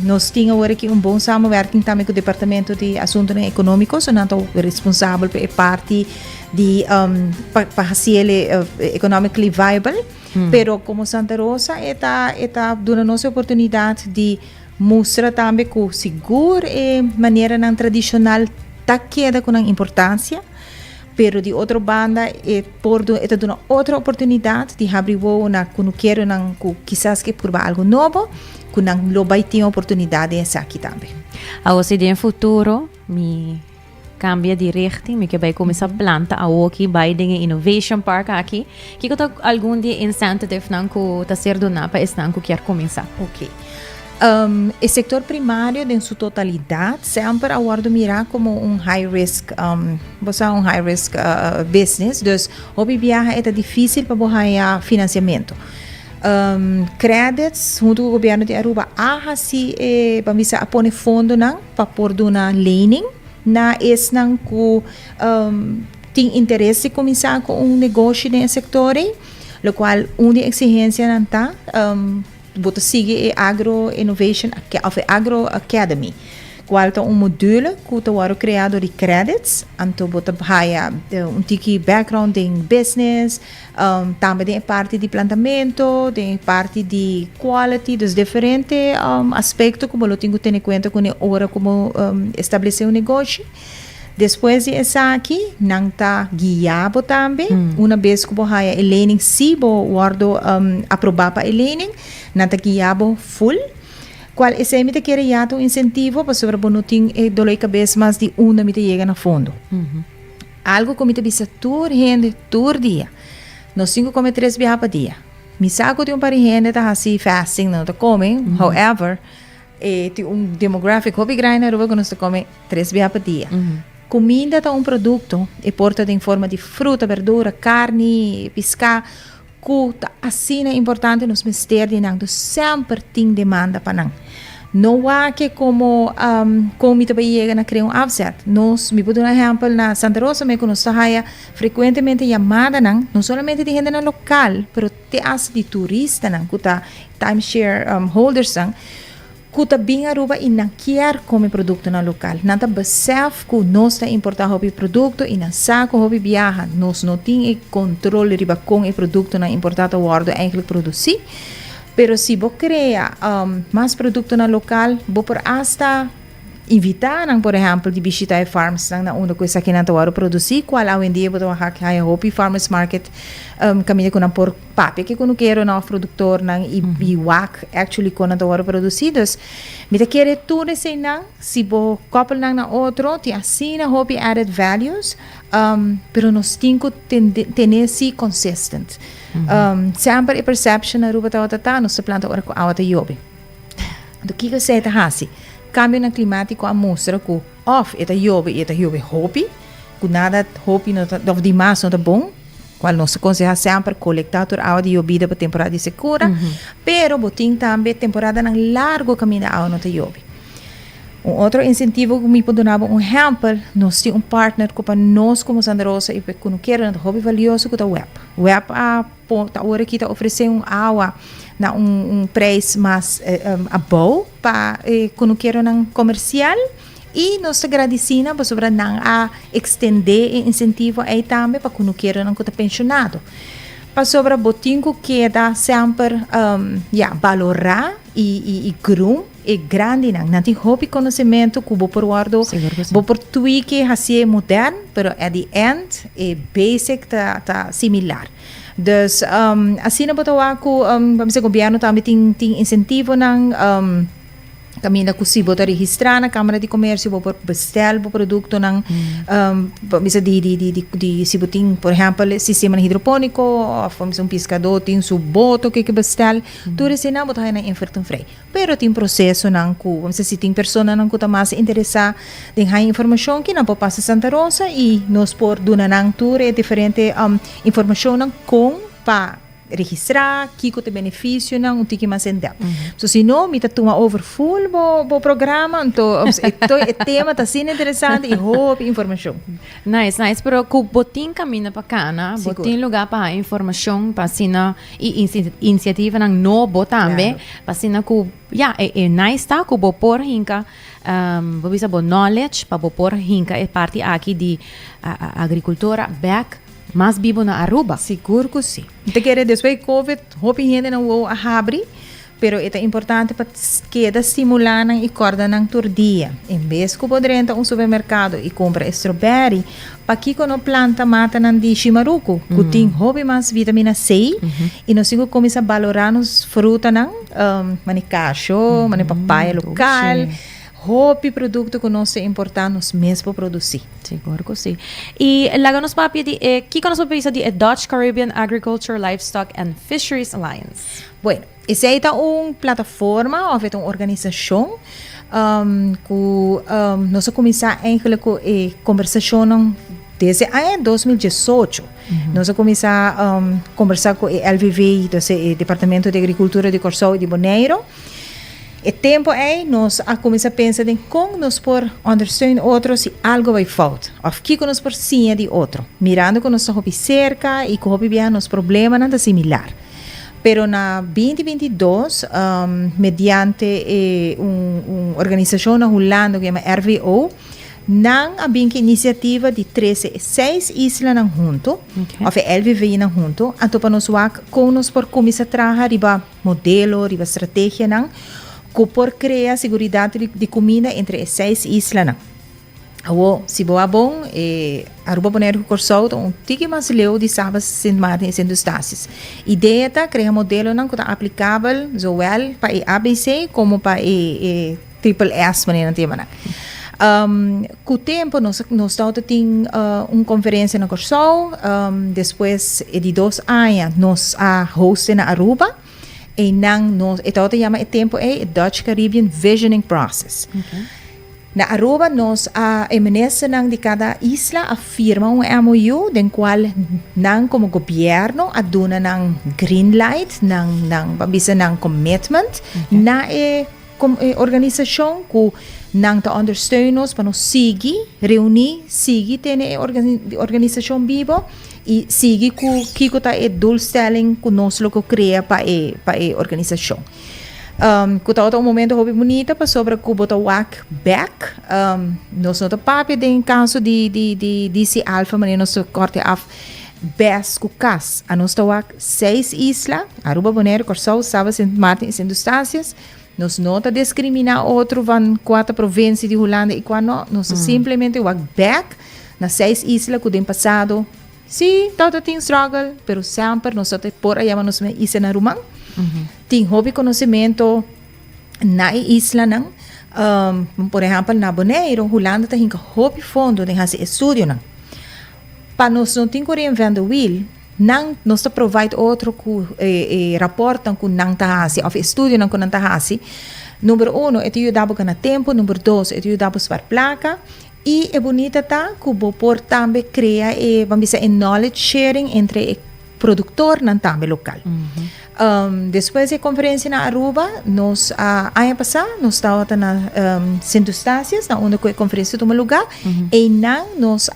nós temos agora aqui bom samarbeting também com o Departamento de Assuntos Econômicos, nós estamos responsáveis pela parte de para fazer ele economically viable, pero como Santa Rosa está dando nossa oportunidade de mostrar também que seguro e maneira não tradicional está queda com importância. Pero de outra banda está dando outra oportunidade de abrir na quando quero quizás que provar algo novo, que não vai ter oportunidade essa aqui também. A você no futuro me cambia de richting, me que vai começar a plantar aqui vai ter innovation park aqui, que tem algum de incentive não que está sendo dado para estar que quer começar. Ok. O setor primário, em sua totalidade, sempre aguardo mirar como high risk, high risk business. Então, o viajar é difícil para ganhar financiamento. Credits, junto com o governo de Aruba, se vamos a pôr fundo para pôr uma learning, na es não que tem interesse em começar com negócio nesse setor, o qual uma exigência não está. Bota sigue Agro Innovation of Agro Academy, qual é module que está criado de credits, então bota haya tiki background em business, também tem parte de plantamento, tem parte de quality, dos diferentes aspectos como eu tenho que ter em conta com a hora como estabelecer negócio. Depois de essa aqui, não está guiado também. Uma vez que você tem o learning, se você guarda aprovar para o learning, não está guiado full. Qual é esse que quer já um incentivo para sobre você não ter dor de cabeça mais de uma me chega no fundo. Algo como te visa todo dia. Nós 5 come 3 vezes por dia. Me saco de par de gente tá assim fasting, não tá comem. However, tem demográfico bem grande, que nós tá come 3 vezes por dia. Comida é produto e porta em forma de fruta, verdura, carne, pesca, que assim é importante nos mistérios, sempre tem demanda para nós. Não há que como comida para chegar a criar offset. Nós, me vou dar exemplo na Santa Rosa, me conheço frequentemente chamada não somente de gente local, mas te as de turista que tá timeshare holders Kuta bem Aruba e não quer comer produto na local. Nanta besef que nós está importar hobby produto e não saco hobby viaja. Nós não tem controle riba com o produto na importado guardo eigenlijk produzir. Pero se você cria mais produto na local, você por hasta invitar, por exemplo, de visitar farms na uma coisa que não está produzir, qual hoje em dia você vai a Hopi Farmers Market, caminha com por papel que não quero na produtor na e wak actually com não está produzidos. Me quer tudo assim não, se você couple na outro, te assina Hopi added values, pero nós temos que ter se consistent. Sempre a perception na ruba tá, nós planta ora com a outra yobe. Do que você tá hasi? Cambio na climático a mostra que eta yobe hopi, que nada hopi não tá de mais não tá bom, qual nós aconselha sempre coletar toda a água de yobe para temporada de secura, pero botin também temporada na largo caminho da água não tá yobe. Outro incentivo que me pode dar exemplo, nós temos partner que para nós como Santa Rosa e que não querem hobby valioso que é o web. Web a hora que está oferecendo água na preço mais bom para que não querem comercial e nós agradecemos para sobre não a extender o incentivo aí também para que não querem que está pensionado. Para sobre botinho que dá sempre valorar e grum é grande não tem hobby conhecimento que vou por guardo vou por tweak assim moderno pero at the end é basic tá similar. Dus assim na botawa ko vamos dizer governo também tem incentivo ng caminho que se bota registrar na Câmara de Comércio vou bestel o produto ng vamos de se botin por exemplo sistema hidropônico ou vamos pescador tem su boto que bestel tudo isso não botar na oferta free pero tem processo ng ku vamos se tem pessoa ng ku mais interessar em high informação que não pode passar Santa Rosa e nos por duna ng tour é diferente informação ng com pa registrar, que te benefício não tiki mais em depth. So se não me tá tuma overfull bo programa, então o tema tá sendo interessante e hope informação. Nice, pero ku botin caminha para cana, botin lugar para informação, para sina e iniciativa ng nobo também, para sina ku é nice tá ku bo por hinka bisa bo knowledge para bo por hinka é parte aqui de agricultura back mais vivo na Aruba. Seguro que sim. Te quer depois COVID, hope gente não vou abrir, pero é importante para que estimular e corda ng turdia. Em vez que poder entrar supermercado e compra strawberry, para que quando planta mata ng di shimaruku, que tem hope mais vitamina C, e nós sigo começar a valorar nos fruta ng manicacho, papaya local. Hopi produto que nós importamos mesmo produzir. Seguro que sim. E lá nos papi de que nós vamos pensar de Dutch Caribbean Agriculture, Livestock and Fisheries Alliance. Bueno, essa é uma plataforma, ou uma organização que nós começamos a conversação desde 2018. Nós começamos a conversar com o LVV, o Departamento de Agricultura de Corsol e de Bonaire. E tempo é nós a começar a pensar em como nós por understand outros se algo vai faltar, ou que nós por sim de outro, mirando com nossa hobby cerca e com hobby bem nos problemas nada similar. Pero na 2022, mediante uma organização na Holanda que chama RVO, nang abing inisiativa de 6 islas nang junto, ou LVV nang junto, ato pa nos wak com nos por começar a trabalhar riba modelo, riba estratégia nang que por criar segurança de comida entre as 6 islas. Se boa bom, Aruba Bonaire Corsol, tiki mais leu de Sabas, Sint Maarten e Sint Eustatius. Ideia é criar modelo que está aplicável, zowel para o ABC como para o Triple S, maneira tema. Com o tempo, nós temos uma conferência na Corsol, depois de 2 anos, nós host na Aruba, e ito chama o tempo é Dutch Caribbean Visioning Process. Na Aruba, nós emanece de cada isla afirma MOU, den qual como governo aduna ng green light, ng commitment, na organização que nang ta understeunos para nos seguir, reunir, seguir ter organização viva e seguir que ta doelstelling que nós lo cria para a organização. Kuta outra momento hobby bonita para sobre kubota wak back. Nós nota papi den caso de DC Alpha, mas nós corte af best kukas. A nós wak 6 islas, Aruba, Bonaire, Corsau, Saba, Sint Maarten e Sint Eustatius. Nós nota discriminar outro van 4 províncias de Holanda e quando nós simplesmente wak back na 6 islas que den passado. Sim, todo tem struggle, pero sempre nós nota por aí nós me isa na Rumang. Tem hobby conhecimento na isla nang por exemplo na Bonaire, Holanda tem hobby fundo tem esse estudo nang para nós não tem que reinventar o wheel nang nós ta provide outro que raportam com nang tahasi of estudo nang com nang tahasi. Número 1 é ajudar na tempo, número 2 é ajudar para placa e é bonita tá que o por também cria vamos dizer knowledge sharing entre produtor nang também local. Depois da conferência na Aruba, nós ano passado nós estávamos na Sint Eustatius, na onde a conferência tomou lugar, e nós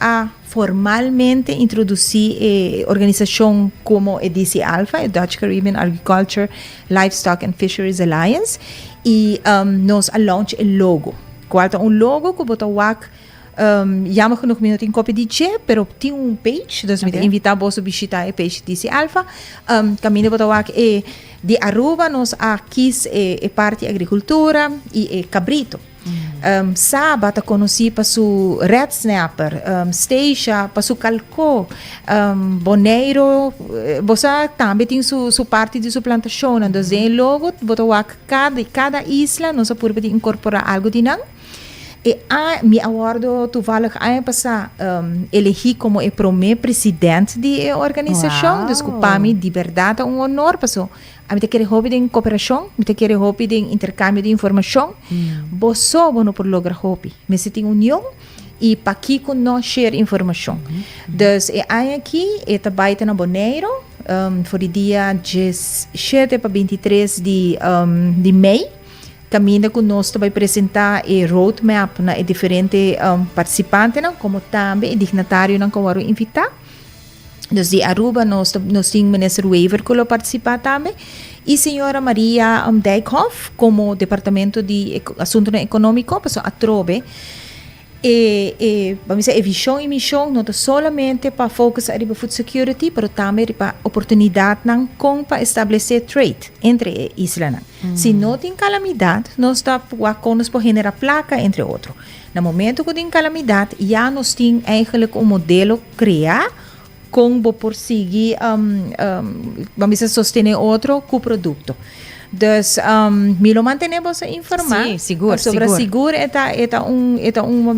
formalmente introduzi organização como a DC Alpha, a Dutch Caribbean Agriculture, Livestock and Fisheries Alliance, e nós launch o logo. Qual é logo que botou jammer genoeg me tem copy DJ, pero tem page, dus me invitar vos a visitar a page DC Alpha. Caminho para o de Aruba nós aqui parte agricultura e cabrito. Sábado conheci para o red snapper, Stacia para o calco, Bonaire, você também tem sua parte de sua plantação, então logo botou cada isla nós pode incorporar algo de não. E me aguardo toevallig ano passado elegi como o primeiro presidente da organização. Dus para mim, de verdade, é honor. Passou. A mim querer hobby de cooperação, me querer hobby de intercâmbio de informação. Você não pode lograr hobby. Me se tem união e para que nós share informação. Dus ano aqui é trabalho na Bonaire, for o dia 17 para 23 de maio. Caminho que nós vai apresentar a roadmap na diferentes participantes, como também dignatário que vão invitar. Então, de Aruba, nós temos o ministro Weaver que vai participar também. E a senhora Maria Dijkhoff, como Departamento de Assuntos Econômicos, a Trobe. Vamos dizer, a visão e missão não é somente para focusar em food security, mas também para oportunidade para estabelecer trade entre islas. Se não tem calamidade, nós estamos para generar placa, entre outros. No momento que tem calamidade, já nós temos eigenlijk modelo criar como por seguir, vamos dizer, sostener outro com o produto. Dus me lo mantenemos informado. Sí, seguro. Sobre seguro é uma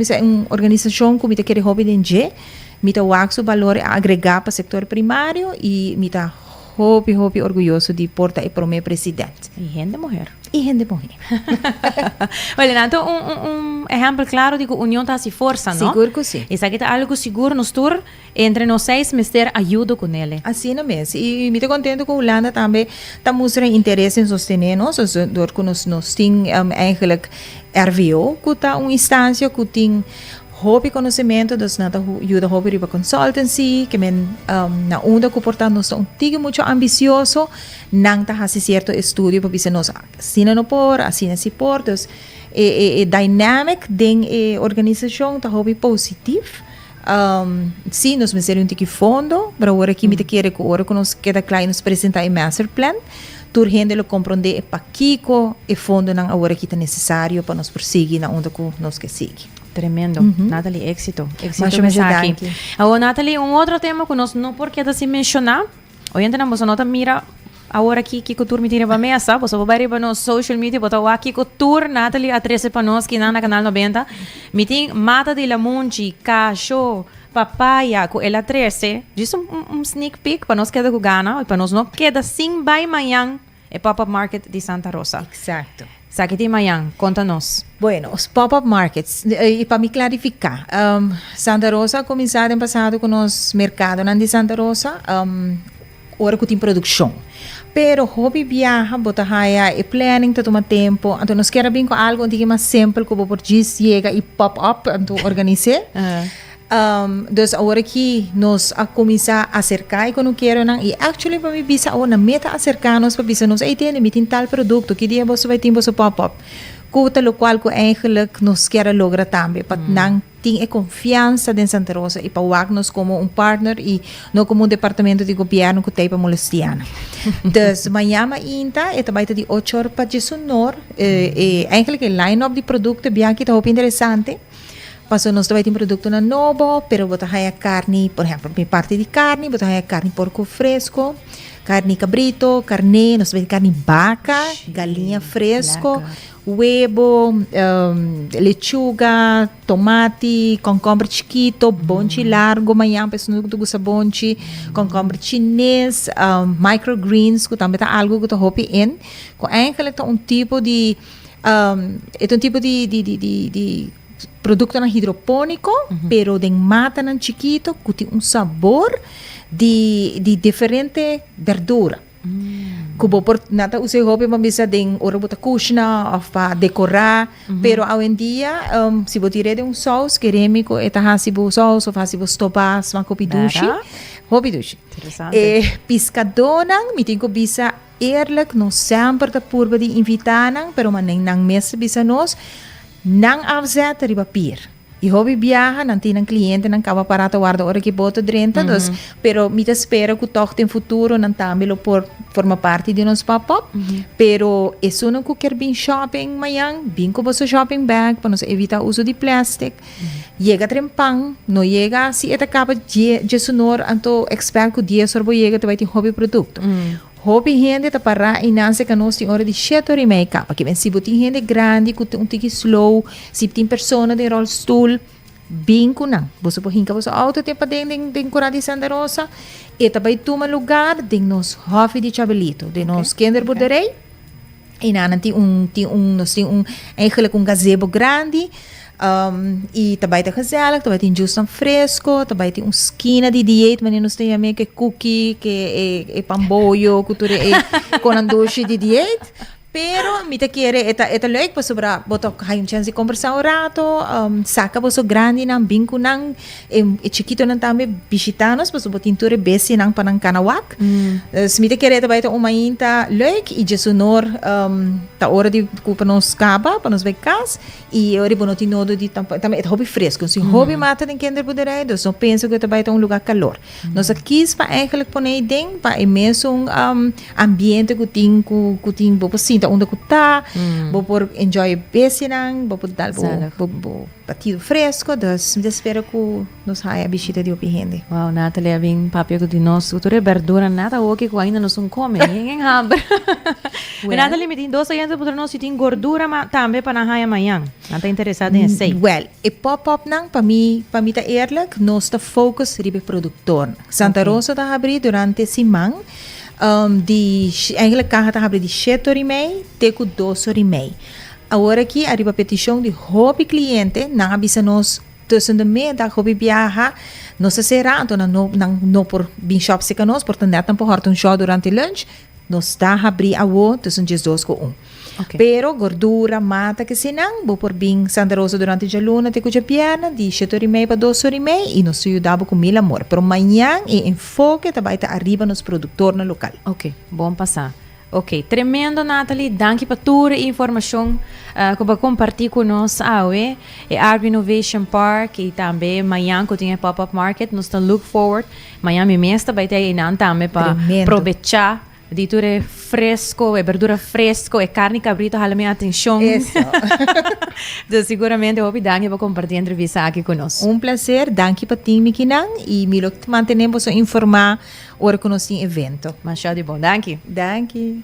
organização que me quer hobby de me tá o valor agregar para o setor primário e me tá hobby orgulhoso de portar para o meu presidente. E gente mulher. Olha, então exemplo claro de que a união está se força, não? Seguro que sim. Isso aqui está algo seguro nos tur entre nós seis, mas ter ajuda com ele. Assim não mesmo. E me estou contente que a Holanda também está mostrando interesse em sostener nós, door que nós temos eigenlijk RVO, que está uma instância que tem hobby conhecimento, dus nata ajuda hobby riba consultancy, que na onda que portanto nós estamos muito ambicioso, não tá fazendo certo estudo para ver nós assina no por, assina se por, dus dynamic den organização tá hobby positivo. Sim, nós merecemos um tique fundo, para agora aqui me querer que agora que nós queda claro nos apresentar o master plan, tur gente lo compreender para Kiko e fundo não agora que tá necessário para nós prosseguir na onda que nós quer seguir. Tremendo. Nathalie, éxito mensaje. Agora, Nathalie, outro tema que nós não porque se mencionar, hoje nós nota mira agora aqui que o tour me tira para mesa, você vai ir para nos social media, botar aqui que o tour Nathalie a 13 para nós que na canal 90, me tem mata de lamunchi, cacho, papaya, com ela 13, diz sneak peek para nós queda com gana, e para nós não queda sim by manhã, é pop-up market de Santa Rosa. Exato. Sakiti Mayang, conta-nos. Bueno, os pop-up markets, e para me clarificar, Santa Rosa começaram ano passado com os mercados de Santa Rosa, agora que tem produção. Pero hobby viaja, bota haya e planning to toma tempo, então nós queremos bem com algo que mais simples, como por diz chega e pop-up, então organizar. Dus agora que nós a começar a acercar quando quero não e actually para mim bisa na meta acercar-nos para bisa nos aí tem metin tal produto que dia você vai ter você pop-up kuta lo qual ko eigenlijk nos quer lograr também para não ter confiança em Santa Rosa e para wag-nos como partner e não como departamento de governo que tem para molestiana. Dus amanhã ainda é também de 8 horas para Jesonor eigenlijk o line-up de produto bem que está interessante. Paso nós também tem produto na novo, pero botar a carne, por exemplo, mi parte de carne, botar a carne porco fresco, carne cabrito, carne, nós também carne vaca, galinha fresco, huevo, lechuga, tomate, concombre chiquito, bonche largo, manhã pessoa que gosta bonche, concombre chinês, microgreens, que também tá algo que tá hopi in, com eigenlijk tá tipo de é tipo de produto hidropónico, pero de mata nan chiquito, que tem sabor de diferente verdura. Como por nada usei hobby mabisa den ora bota kushna of para decorar, pero hoje em dia se você tirar de sauce querêmico eta hasibo sauce ou hasibo stopas ma copi dushi, hobby dushi. Interessante. Piscadona, mi tenho bisa eerlijk no sempre da purba de invitanang, pero manen nang mesa bisa nos nang afzet riba papier. E hobby viaja, não tem um cliente, não acaba parado guarda hora que bota dentro, pero me espera que toch tem futuro, não também por forma parte de nosso pop-up, pero isso não quer bem shopping, manhã, bem com você shopping bag, para nos evitar o uso de plástico, chega trempang, não chega, se é acaba de sonor, então expert que o dia sorbo chega, tu vai ter hobby produto. Hobby gente tá para e não se canos tem hora de 7h30 capa que bem se tem gente grande que tem tique slow se tem pessoa de rollstool bem com não você pode hincar você auto tem para den cura de Santa Rosa e também toma lugar de nos hobby de Chabelito de nos kinderboerderij e não tem eigenlijk gazebo grande e também tem gezellig, também tem juice fresco, também tem esquina de dieta, mas nós temos que cookie, que pamboyo, cultura com andoche de dieta. Pero me te quiere eta leuk pa sobra botok hay chance de conversar un rato saca boso grande nang bingko nang chiquito nang tambe visitanos boso botinture besi nang panang kanawak me te quiere eta baita umainta leuk e jesunor ta hora de culpa nos caba para nos becas e ori bonoti nodo di também é hobby fresco se hobby mata den kinderboerderij dus não penso que eta baita lugar calor nós aqui pa eigenlijk ponei ding pa imenso ambiente que tem bopo sinta onde que tá, vou por enjoy bem nang, vou por dar vou batido fresco, dus me espero que nos haja bichita de opihende. Wow, Natalia, bem papel de nós, cultura verdura nada o que ainda não são come, ninguém hambre. Natalia, me tem 2 anos por nós se tem gordura, mas também para na haja amanhã. Não tá interessado em sei. Well, e pop-up nang para mim tá eerlijk, nós tá focus ribe produtor. Santa Rosa tá abrir durante semana. Eigenlijk kan het hebben de 7h30 teco 2h30. Agora aqui arriba petição de hobby cliente, não avisa nos tussen de middag hobby viaja, nos será então não por bin shop se canos, portanto net não por show durante lunch, nos está abrir a o tussen 2 com 1. Okay. Pero gordura, mata que se não, vou por bem Santa Rosa durante a luna, te cuja pierna, de 7h30 para 2h30 e nos ajudava com mil amor. Pero amanhã e enfoque também está arriba nos produtor no local. Ok, bom passar. Ok, tremendo Natalie, danke para toda a informação que vai compartilhar conosco hoje. É Arb Innovation Park e também amanhã que tem pop-up market, nós estamos look forward. Amanhã me mesta vai ter ainda também para aproveitar. Diture fresco, verdura fresco, carne cabrito, jala minha atenção. Isso. Então, seguramente, eu danke para compartilhar a entrevista aqui conosco. Prazer, danke para ti, Mikinan, e me mantenemos informar hora que nós temos evento. Mas show de bom, danke. Danke.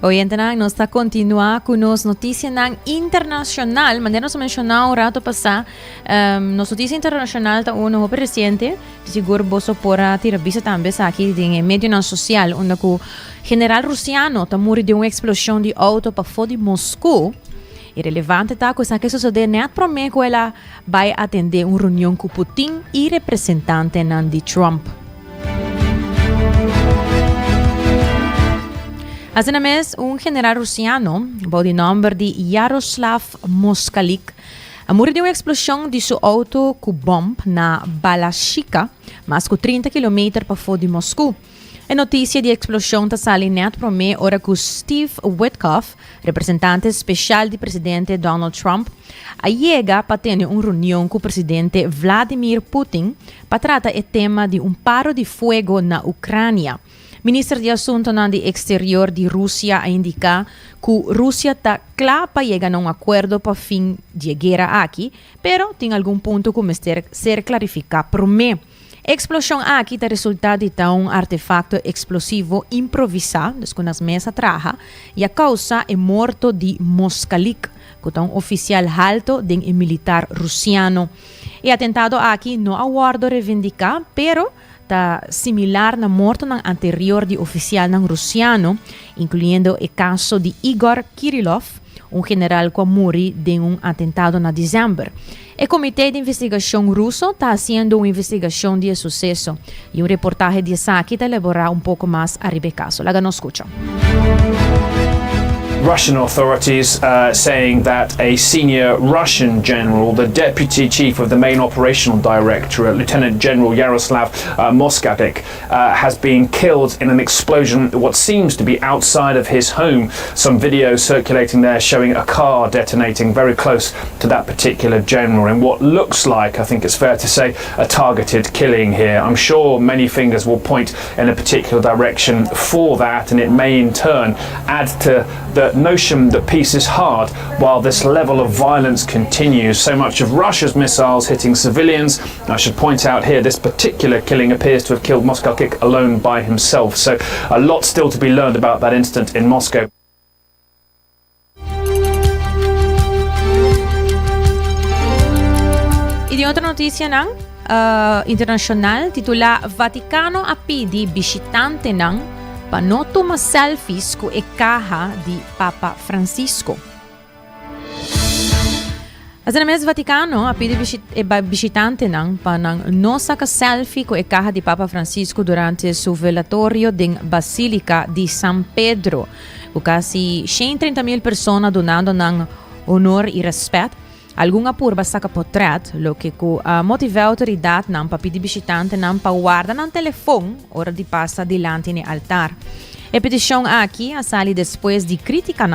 Oyente nang, nós está continuar com nos notícias nang internacional. Maneira nós mencionar o rato passar, nos notícia internacional tá um novo recente, de seguro boso pora tira vista também aqui em meio na social, onde o general russiano tá morri de uma explosão de auto para fora de Moscou. E relevante tá coisa que sucede net para mim que ela vai atender uma reunião com Putin e representante de Trump. Assim mesmo, general russiano, de nome de Yaroslav Moskalik, morreu de uma explosão de seu auto com bomba na Balashika, mais de 30 km para fora de Moscou. A notícia de explosão está saindo net para mim, ora que Steve Witkoff, representante especial do presidente Donald Trump, chega para ter uma reunião com o presidente Vladimir Putin para tratar o tema de paro de fogo na Ucrânia. Ministro de Assuntos Exterior de Rússia indica que a Rússia está clara para chegar a um acordo para fim de guerra aqui, pero tem algum ponto que deve ser clarificado para mim. A explosão aqui está resultado de um artefato explosivo improvisado, com as mesas traja, e a causa é morto de Moskalik, que é um oficial alto de militar russiano. E atentado aqui não aguardo reivindicar, pero está similar na morte anterior de oficial russiano, incluindo o caso de Igor Kirillov, general que morreu de atentado em dezembro. O Comitê de Investigação russo está fazendo uma investigação de sucesso e reportagem de Saki está elaborar pouco mais a o caso. Laga nos escucha. Russian authorities saying that a senior Russian general, the deputy chief of the main operational directorate, Lieutenant General Yaroslav Moskalik, has been killed in an explosion what seems to be outside of his home. Some video circulating there showing a car detonating very close to that particular general in what looks like, I think it's fair to say, a targeted killing here. I'm sure many fingers will point in a particular direction for that, and it may in turn add to the notion that peace is hard while this level of violence continues. So much of Russia's missiles hitting civilians. I should point out here this particular killing appears to have killed Moskalik alone by himself. So a lot still to be learned about that incident in Moscow. E de outra notícia internacional, titula Vaticano pede visitante para não tomar selfies com a caja de Papa Francisco. Assim mesmo, Vaticano pede visitante para não sacar selfie com a caja de Papa Francisco durante seu velatório na Basílica de São Pedro, com quase 130,000 pessoas donando honor e respeito. Alguma purba saca portrait, lo que motiva a autoridade para pedir visitante para guardar no telefone hora de passar diante no altar. A petição aqui sale depois de crítica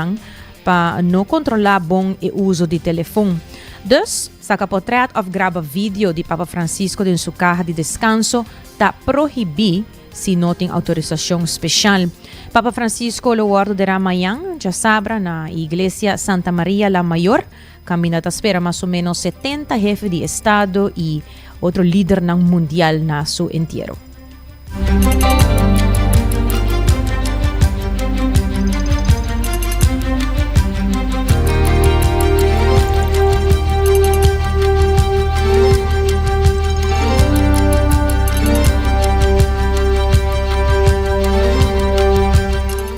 para não controlar bom o uso de telefone. Dus, saca portrait ou grava vídeo de Papa Francisco em sua carro de descanso está proibido se não tem autorização especial. Papa Francisco lo orderá amanhã, já sabra, na Igreja Santa Maria la Mayor. Caminata espera mais ou menos 70 jefes de Estado e outro líder mundial na seu inteiro.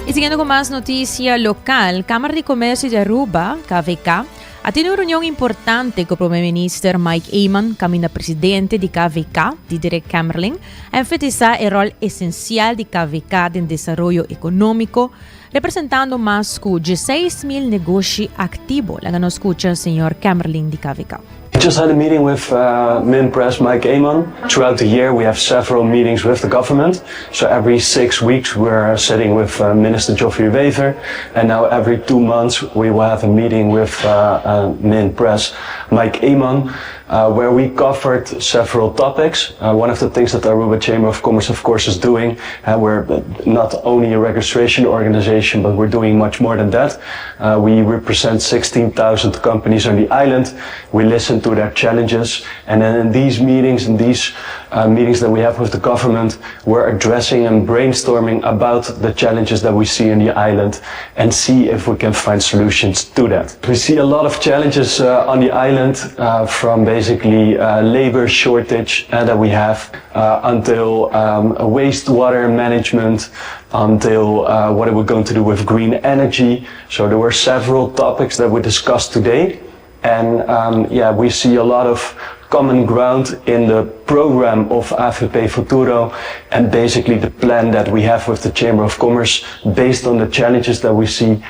E seguindo com mais notícia local, Câmara de Comércio de Aruba, KVK, tiene una reunión importante con el primer ministro Mike Eamon, camino presidente de KVK, de Derek Camerling, a enfatizar el rol esencial de KVK en el desarrollo económico, representando más de 16,000 negocios activos. La nos escucha el señor Camerling de KVK. I just had a meeting with MinPress Mike Eamon. Throughout the year we have several meetings with the government. So every 6 weeks we're sitting with Minister Geoffrey Wever, and now every 2 months we will have a meeting with MinPress Mike Eamon. where we covered several topics. One of the things that the Aruba Chamber of Commerce, of course, is doing, we're not only a registration organization, but we're doing much more than that. We represent 16,000 companies on the island. We listen to their challenges, and then in these meetings, meetings that we have with the government, we're addressing and brainstorming about the challenges that we see in the island and see if we can find solutions to that. We see a lot of challenges on the island, from basically labor shortage that we have, until wastewater management, until what are we going to do with green energy. So there were several topics that we discussed today, and we see a lot of common ground in the program of AVP Futuro and basically the plan that we have with the Chamber of Commerce based on the challenges that we see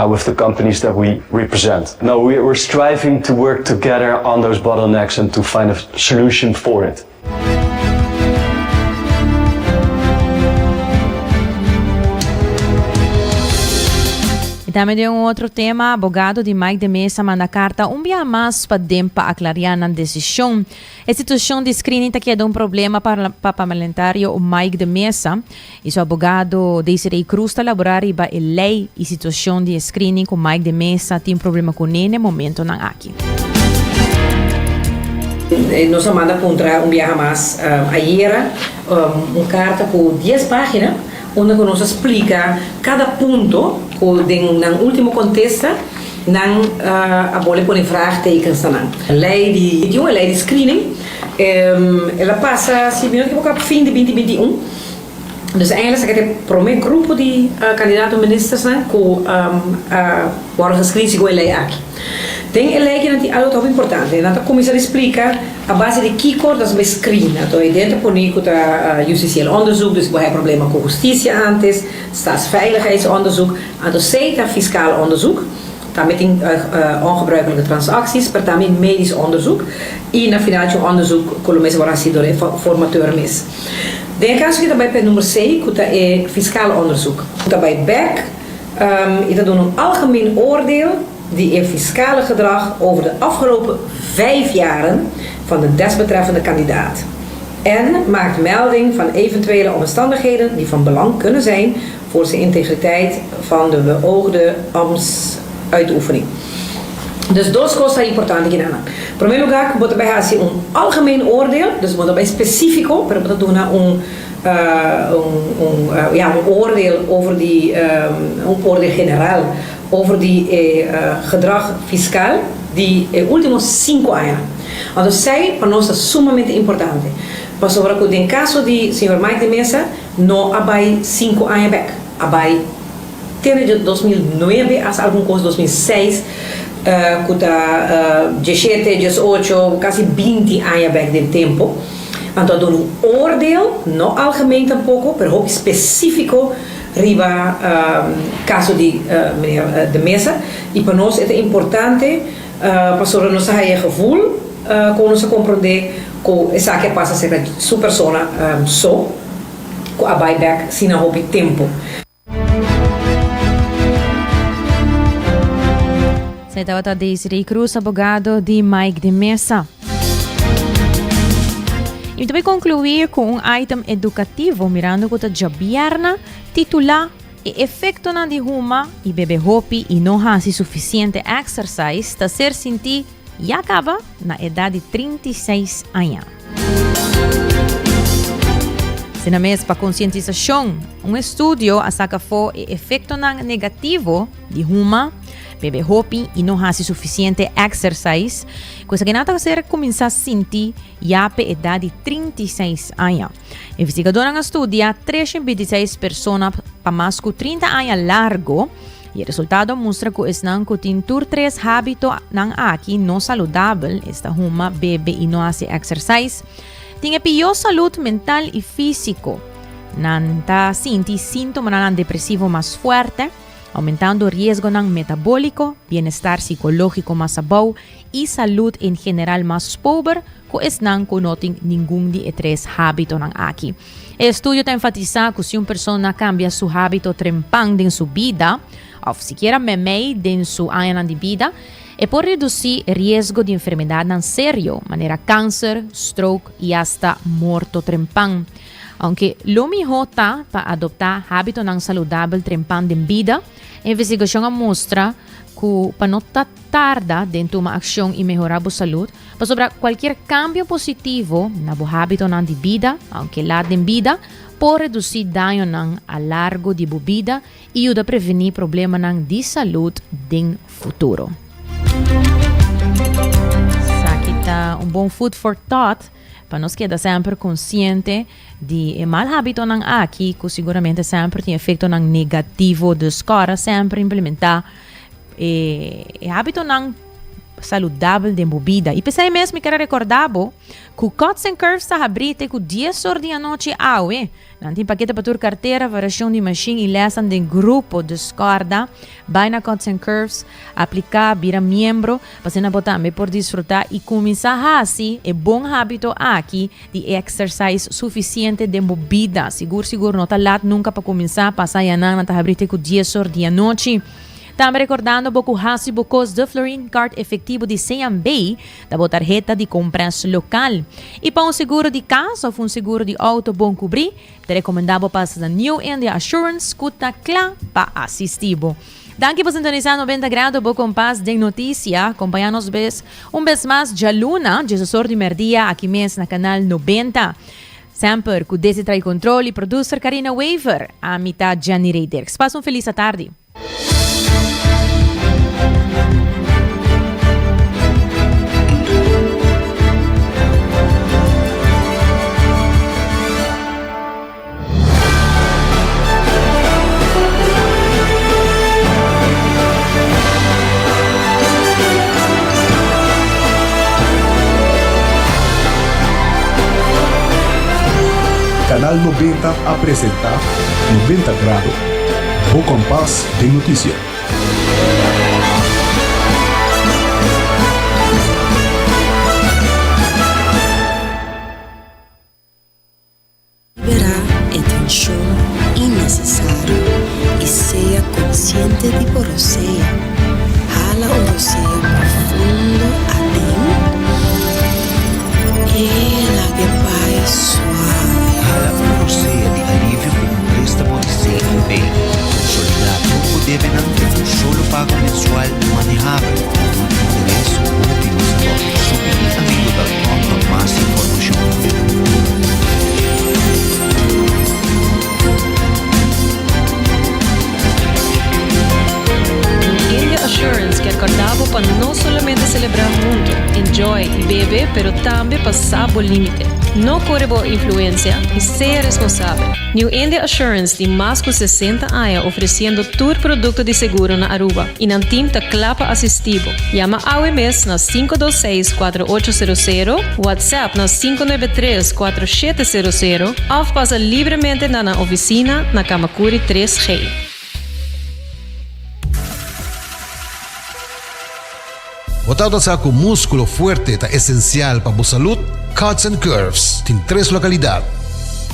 with the companies that we represent. Now we're striving to work together on those bottlenecks and to find a solution for it. Também de outro tema, abogado de Mike de Mesa manda carta dia mais para dempa aclarar na decisão. A situação de screening está que é um problema para o parlamentário Mike de Mesa. E seu advogado Desiree Cruz está elaborar a lei e situação de screening com Mike de Mesa tem problema com ele no momento não aqui. Nós manda contra dia mais ayer carta com 10 páginas onde nos explica cada ponto no último contexto a bola põe vraagtekens aan. A lei de screening ela passa se bem que fim de 2021. Dus eigenlijk is het voor mijn groep die kandidaat-ministers worden gescreend com a lei aqui. Tem a lei que é algo importante. A comissão explica a base de Kiko das we screen. Então, dentro por nico da justitieel onderzoek, dus we hebben problemen com justiça antes, staatsveiligheidsonderzoek, en dus CETA fiscaal onderzoek, daarmee in ongebruikelijke transacties, maar daarmee medisch onderzoek, en na financieel onderzoek, columns worden gezien door formateur mis. De caso que também é número 6, que é fiscaal onderzoek. Daarbij BEC, en dat doen een algemeen oordeel die het fiscale gedrag over de afgelopen 5 jaren van de desbetreffende kandidaat. En maakt melding van eventuele omstandigheden die van belang kunnen zijn voor zijn integriteit van de beoogde ambtsuitoefening. Dus dat is importante aqui. Em primeiro lugar, moet bij haar een algemeen oordeel, dus moet bij specifico, maar dat doen een oordeel over die, een oordeel generaal over die gedrag fiscal die últimos 5 anos. Então, sei para nós é sumamente importante. Mas sobre o em caso de senhor Mike de Mesa, não há 5 anos back, há desde 2009 até alguma coisa 2006. Que 17, 18, quase 20 anos back de tempo. Então, doen um oordeel, não algemeen tampouco, mas ook específico riba caso de meneer de Mesa. E para nós é importante para nós ter gevoel com nós compreender que essa que passa a ser sua persona só com a buyback sem a hobby tempo. Sa tawata Desiree Cruz, abogado de Mike de Mesa. E também concluir com item educativo, mirando que a Jabierna titular e efeito na de Ruma e bebê hopi e não há suficiente exercise está ser sentir e acaba na idade de 36 anos. Se na mês para conscientização, estudo acerca do efeito negativo de Ruma, bebê hopi e não há suficiente exercise, coisa que nada ser começar a sentir já para a idade de 36 anos. Investigadora estudia 326 pessoas para mais de 30 anos largo e o resultado mostra que estão com 3 hábitos aqui não saudáveis, esta Ruma, bebe e não hace exercise, tem a pior saúde mental e físico, não está sentindo sintomas depressivo mais forte, aumentando o risco metabólico, bienestar psicológico mais bom e saúde em geral mais pobre, que não conocem nenhum de 3 hábitos aqui. O estudo está enfatizando que se uma pessoa cambia seu hábito trempando em sua vida, ou sequer meme em sua área de vida, e por reducir el riesgo de enfermedad en serio, manera cáncer, stroke y hasta muerto trempán. Aunque lo mejor está para adoptar hábitos saludables trempán de vida, a investigación muestra que para no tarda dentro de una acción y mejorar la salud, para sobre cualquier cambio positivo en los hábitos de vida, aunque la de vida, puede reducir daño a largo de vida y ayuda a prevenir problemas de salud en futuro. Aquí está un buen food for thought para nos quedar sempre consciente de mal hábito nan aqui, que seguramente sempre tem efeito nan negativo de escola, sempre implementar hábito nan saudável de bebida. E pensei mesmo que quero recordar que o Cuts and Curves está aberto com 10 horas da noite aue. Não tem paquete para tua carteira, variação de machine e lesson de grupo de escorda. Vai na Cuts and Curves, aplicar, vira membro, para botar por desfrutar e começar assim. É bom hábito aqui de exercise suficiente de bebida. Seguro, não está lá nunca para começar, passar e não está aberto com 10 horas da noite. Também recordando que o Hasibo Cost de Florine Card efetivo de CMB da tarjeta de compras local. E para um seguro de casa ou um seguro de auto bom cobrir, te recomendamos passar a New India Assurance, que está claro para assistir. Danke por sintonizar 90 graus do Compás de Notícia. Acompanha-nos um vez mais de Luna, de assessor de merdia, aqui mesmo na canal 90. Sempre com desse trai controle e producer Karina Waver, a mitad Gianni Reiders. Passa feliz tarde. Canal 90 apresenta 90 grados. O Compás de Notícia. Libera tensión innecesario y sea consciente de por rosea. Jala un roseo profundo adentro. Ela que vai suave. Jala un rosea de alivio con un préstamo de CMB. Consolidar turbo debe mantener un solo pago mensual manejable. Un interés óptimo sabor. Subir.com para más información. Assurance que acordava para não somente celebrar muito, enjoy e beber, pero também passar o limite. Não corre boa influência e seja responsável. New India Assurance tem mais de 60 anos oferecendo todo produto de seguro na Aruba e não tem clapa assistivo. Llama ao mês na 526-4800, WhatsApp na 593-4700 ou passa livremente na oficina na Kamakuri 3G. Botado sa com músculo fuerte ta esencial para a salud, Cuts and Curves tem 3 localidades.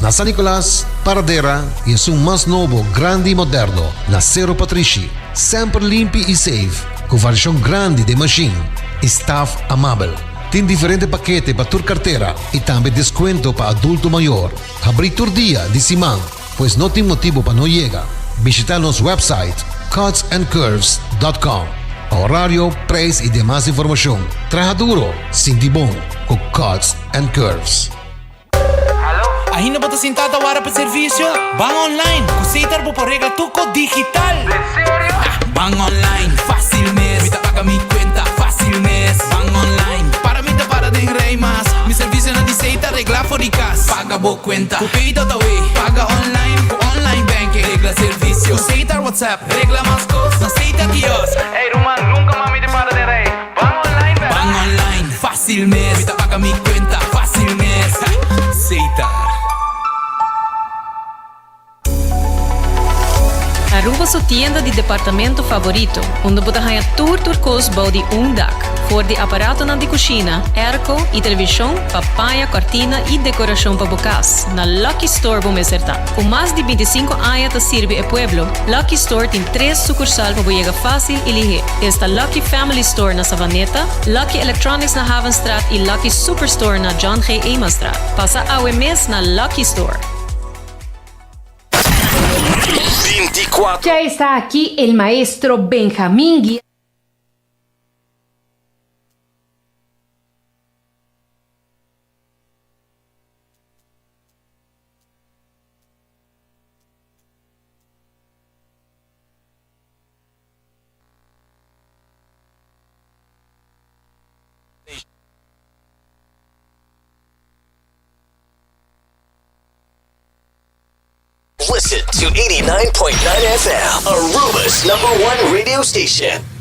Na San Nicolás, Paradera e é um mais novo, grande e moderno, na Cerro Patrici. Sempre limpo e safe, com variação grande de machine. Staff amável. Tem diferentes paquetes para tua carteira e também desconto para adulto maior. Abrir todo dia de semana, pois não tem motivo para não chegar. Visitar nosso website cutsandcurves.com. Horário, preço e demais informação. Traja duro, sinti bom, com Cuts and Curves. Ainda bota sentada para o serviço? Van online, aceitar por regla tuco digital. ¿En serio? Van online, fácil mes. Me paga mi cuenta, fácil mes. Van online, para mí te para de rey más. Mi servicio no dice regla fóricas. Paga bo cuenta, cupito da way. Paga online, online banking. Regla servicio, aceitar WhatsApp. Regla más cosas, aceita Dios. Hey Roman, nunca mami te para de rey. Van online, ¿verdad? Van online, fácil mes. Me paga mi cuenta, fácil mes. Aceitar. Aruba su tienda de departamento favorito, onde você ganha tour bom de dak. For de aparato na de cozinha, airco e televisão, papaya, cortina e decoração para bocas. Na Lucky Store vamos acertar. Com mais de 25 anos de servir o pueblo, Lucky Store tem 3 sucursal para chegar fácil e ligeiro. Está Lucky Family Store na Savaneta, Lucky Electronics na Havenstraat e Lucky Superstore na John G. Emanstraat. Passa a mes na Lucky Store. 24. Ya está aquí el maestro Benjamín Guía. Listen to 89.9 FM, Aruba's #1 radio station.